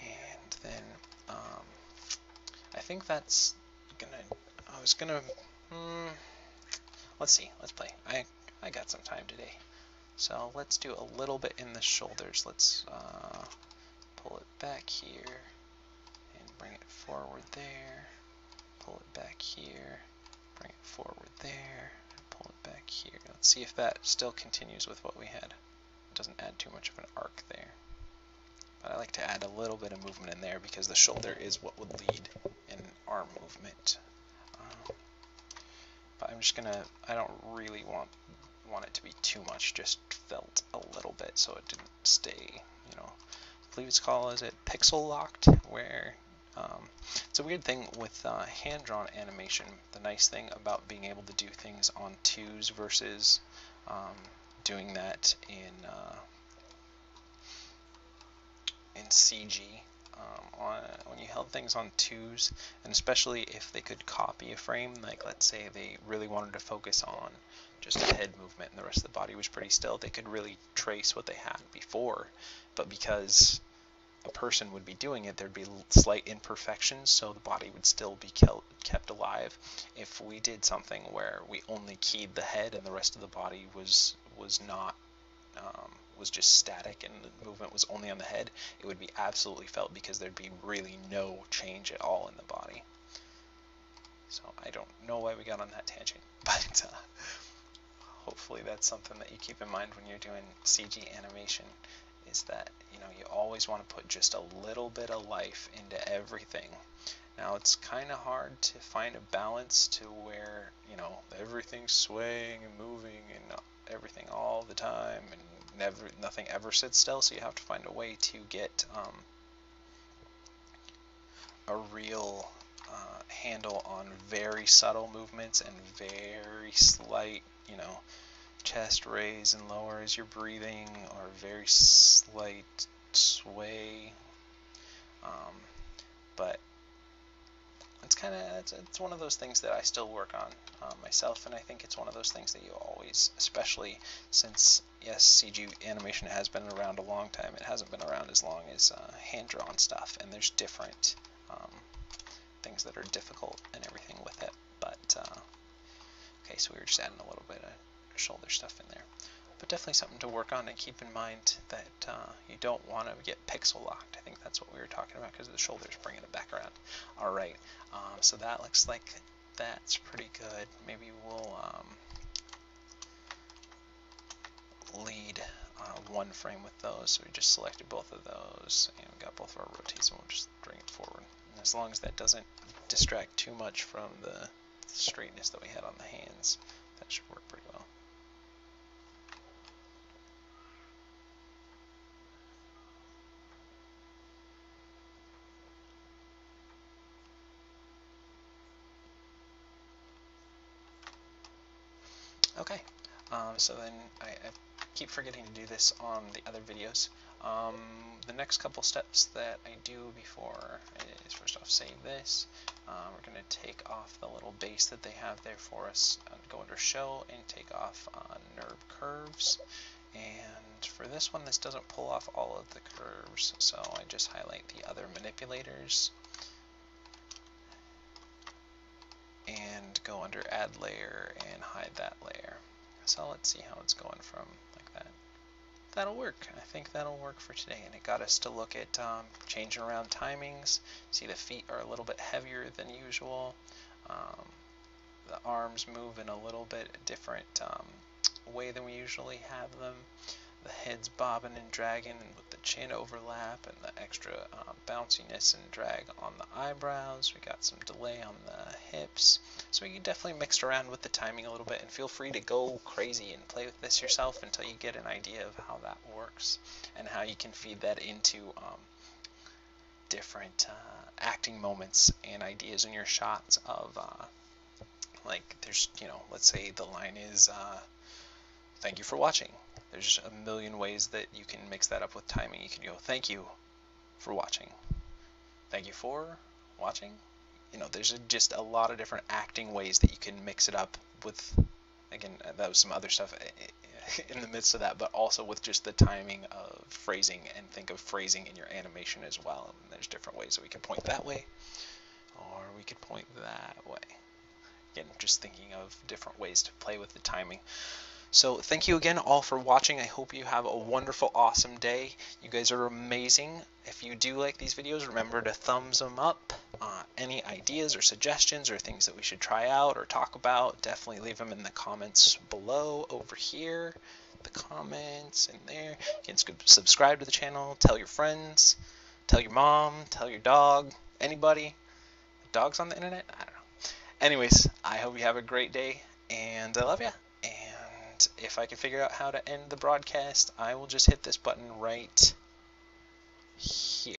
[SPEAKER 1] And then I think that's let's see, let's play. I got some time today. So let's do a little bit in the shoulders. Let's pull it back here and bring it forward there. Pull it back here, bring it forward there, and pull it back here. Let's see if that still continues with what we had. It doesn't add too much of an arc there. But I like to add a little bit of movement in there because the shoulder is what would lead in arm movement. But I'm just gonna, I don't really want it to be too much, just felt a little bit so it didn't stay, you know, I believe it's called, is it pixel locked, where it's a weird thing with hand-drawn animation. The nice thing about being able to do things on 2s versus doing that in CG, when you held things on 2s, and especially if they could copy a frame, like let's say they really wanted to focus on just a head movement and the rest of the body was pretty still, they could really trace what they had before, but because a person would be doing it, there'd be slight imperfections, so the body would still be kept alive. If we did something where we only keyed the head and the rest of the body was not was just static and the movement was only on the head, it would be absolutely felt because there'd be really no change at all in the body. So I don't know why we got on that tangent, but hopefully that's something that you keep in mind when you're doing CG animation, is that, you know, you always want to put just a little bit of life into everything. Now it's kind of hard to find a balance to where, you know, everything's swaying and moving and everything all the time and nothing ever sits still, so you have to find a way to get a real handle on very subtle movements and very slight, chest raise and lower as you're breathing, or very slight sway. But it's one of those things that I still work on myself, and I think it's one of those things that you always, especially since, yes, CG animation has been around a long time, it hasn't been around as long as hand-drawn stuff, and there's different things that are difficult and everything with it. But okay, so we were just adding a little bit of shoulder stuff in there, but definitely something to work on, and keep in mind that you don't want to get pixel locked. I think that's what we were talking about, because the shoulders bringing it back around. All right, so that looks like that's pretty good. Maybe we'll lead one frame with those. So we just selected both of those, and we got both of our rotates, and we'll just bring it forward. And as long as that doesn't distract too much from the straightness that we had on the hands, that should work pretty well. Okay, so then I keep forgetting to do this on the other videos. The next couple steps that I do before is, first off, save this. We're going to take off the little base that they have there for us, go under Show, and take off NURB Curves. And for this one, this doesn't pull off all of the curves, so I just highlight the other manipulators and go under Add Layer and hide that layer. So let's see how it's going from like that. That'll work. I think that'll work for today, and it got us to look at changing around timings. See, the feet are a little bit heavier than usual. The arms move in a little bit different way than we usually have them. The head's bobbing and dragging, and with the chin overlap and the extra bounciness and drag on the eyebrows. We got some delay on the hips. So you definitely mixed around with the timing a little bit, and feel free to go crazy and play with this yourself until you get an idea of how that works and how you can feed that into different acting moments and ideas in your shots of like, there's, let's say the line is thank you for watching. There's a million ways that you can mix that up with timing. You can go, thank you for watching. Thank you for watching. There's just a lot of different acting ways that you can mix it up with. Again, that was some other stuff in the midst of that, but also with just the timing of phrasing, and think of phrasing in your animation as well. And there's different ways that we could point that way, or we could point that way. Again, just thinking of different ways to play with the timing. So thank you again all for watching. I hope you have a wonderful, awesome day. You guys are amazing. If you do like these videos, remember to thumbs them up. Any ideas or suggestions or things that we should try out or talk about, definitely leave them in the comments below over here. The comments in there. You can subscribe to the channel, tell your friends, tell your mom, tell your dog, anybody. Dogs on the internet? I don't know. Anyways, I hope you have a great day, and I love you. If I can figure out how to end the broadcast, I will just hit this button right here.